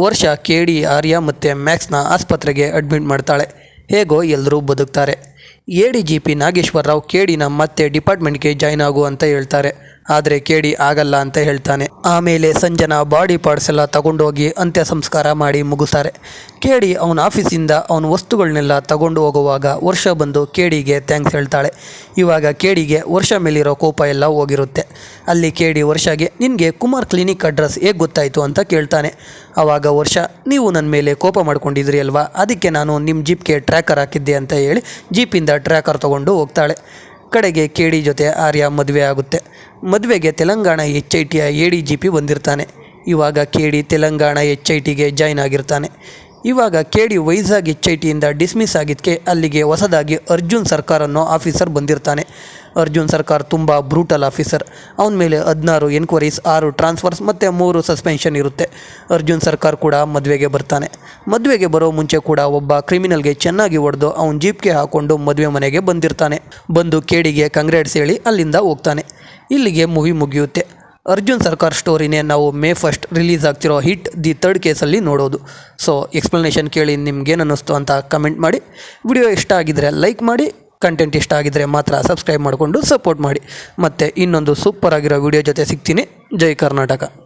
ವರ್ಷ ಕೇಡಿ ಆರ್ಯ ಮತ್ತು ಮ್ಯಾಕ್ಸ್ನ ಆಸ್ಪತ್ರೆಗೆ ಅಡ್ಮಿಟ್ ಮಾಡ್ತಾಳೆ. ಹೇಗೋ ಎಲ್ಲರೂ ಬದುಕ್ತಾರೆ. ADGP ನಾಗೇಶ್ವರ ರಾವ್ ಕೇಡಿನ ಮತ್ತೆ ಡಿಪಾರ್ಟ್ಮೆಂಟ್ಗೆ ಜಾಯ್ನ್ ಆಗು ಅಂತ ಹೇಳ್ತಾರೆ. ಆದರೆ ಕೇಡಿ ಆಗಲ್ಲ ಅಂತ ಹೇಳ್ತಾನೆ. ಆಮೇಲೆ ಸಂಜನಾ ಬಾಡಿ ಪಾರ್ಟ್ಸ್ ಎಲ್ಲ ತಗೊಂಡೋಗಿ ಅಂತ್ಯ ಸಂಸ್ಕಾರ ಮಾಡಿ ಮುಗಿಸ್ತಾರೆ. ಕೇಡಿ ಅವನ ಆಫೀಸಿಂದ ಅವನ ವಸ್ತುಗಳನ್ನೆಲ್ಲ ತಗೊಂಡು ಹೋಗುವಾಗ ವರ್ಷ ಬಂದು ಕೇಡಿಗೆ ಥ್ಯಾಂಕ್ಸ್ ಹೇಳ್ತಾಳೆ. ಇವಾಗ ಕೇಡಿಗೆ ವರ್ಷ ಮೇಲಿರೋ ಕೋಪ ಎಲ್ಲ ಹೋಗಿರುತ್ತೆ. ಅಲ್ಲಿ ಕೇಡಿ ವರ್ಷಗೆ ನಿನಗೆ ಕುಮಾರ್ ಕ್ಲಿನಿಕ್ ಅಡ್ರೆಸ್ ಹೇಗೆ ಗೊತ್ತಾಯಿತು ಅಂತ ಕೇಳ್ತಾನೆ. ಆವಾಗ ವರ್ಷ ನೀವು ನನ್ನ ಮೇಲೆ ಕೋಪ ಮಾಡ್ಕೊಂಡಿದ್ರಿ ಅಲ್ವಾ, ಅದಕ್ಕೆ ನಾನು ನಿಮ್ಮ ಜೀಪ್ಗೆ ಟ್ರ್ಯಾಕರ್ ಹಾಕಿದ್ದೆ ಅಂತ ಹೇಳಿ ಜೀಪಿಂದ ಟ್ರ್ಯಾಕರ್ ತೊಗೊಂಡು ಹೋಗ್ತಾಳೆ. ಕಡೆಗೆ ಕೇಡಿ ಜೊತೆ ಆರ್ಯ ಮದುವೆ ಆಗುತ್ತೆ. ಮದುವೆಗೆ ತೆಲಂಗಾಣ HITಯ ADGP ಬಂದಿರ್ತಾನೆ. ಇವಾಗ ಕೇಡಿ ತೆಲಂಗಾಣ HITಗೆ ಜಾಯ್ನ್ ಆಗಿರ್ತಾನೆ. ಇವಾಗ ಕೇಡಿ ವೈಜಾಗ್ HITಯಿಂದ ಡಿಸ್ಮಿಸ್ ಆಗಿದ್ದಕ್ಕೆ ಅಲ್ಲಿಗೆ ಹೊಸದಾಗಿ ಅರ್ಜುನ್ ಸರ್ಕಾರ್ ಅನ್ನೋ ಆಫೀಸರ್ ಬಂದಿರ್ತಾನೆ. ಅರ್ಜುನ್ ಸರ್ಕಾರ್ ತುಂಬ ಬ್ರೂಟಲ್ ಆಫೀಸರ್. ಅವನ ಮೇಲೆ 16 ಎನ್ಕ್ವೈರೀಸ್, 6 ಟ್ರಾನ್ಸ್ಫರ್ಸ್ ಮತ್ತು 3 ಸಸ್ಪೆನ್ಷನ್ ಇರುತ್ತೆ. ಅರ್ಜುನ್ ಸರ್ಕಾರ್ ಕೂಡ ಮದುವೆಗೆ ಬರ್ತಾನೆ. ಮದುವೆಗೆ ಬರೋ ಮುಂಚೆ ಕೂಡ ಒಬ್ಬ ಕ್ರಿಮಿನಲ್ಗೆ ಚೆನ್ನಾಗಿ ಹೊಡೆದು ಅವನ ಜೀಪ್ಗೆ ಹಾಕ್ಕೊಂಡು ಮದುವೆ ಮನೆಗೆ ಬಂದಿರ್ತಾನೆ. ಬಂದು ಕೇಡಿಗೆ ಕಂಗ್ರಾಟ್ಸ್ ಹೇಳಿ ಅಲ್ಲಿಂದ ಹೋಗ್ತಾನೆ. ಇಲ್ಲಿಗೆ ಮೂವಿ ಮುಗಿಯುತ್ತೆ. ಅರ್ಜುನ್ ಸರ್ಕಾರ್ ಸ್ಟೋರಿನೇ ನಾವು May 1 ರಿಲೀಸ್ ಆಗ್ತಿರೋ ಹಿಟ್ ದಿ ಥರ್ಡ್ ಕೇಸಲ್ಲಿ ನೋಡೋದು. ಸೊ ಎಕ್ಸ್ಪ್ಲನೇಷನ್ ಕೇಳಿ ನಿಮ್ಗೇನು ಅನ್ನಿಸ್ತು ಅಂತ ಕಮೆಂಟ್ ಮಾಡಿ. ವಿಡಿಯೋ ಇಷ್ಟ ಆಗಿದ್ದರೆ ಲೈಕ್ ಮಾಡಿ, ಕಂಟೆಂಟ್ ಇಷ್ಟ ಆಗಿದ್ದರೆ ಮಾತ್ರ ಸಬ್ಸ್ಕ್ರೈಬ್ ಮಾಡಿಕೊಂಡು ಸಪೋರ್ಟ್ ಮಾಡಿ. ಮತ್ತು ಇನ್ನೊಂದು ಸೂಪರ್ ಆಗಿರೋ ವಿಡಿಯೋ ಜೊತೆ ಸಿಗ್ತೀನಿ. ಜೈ ಕರ್ನಾಟಕ.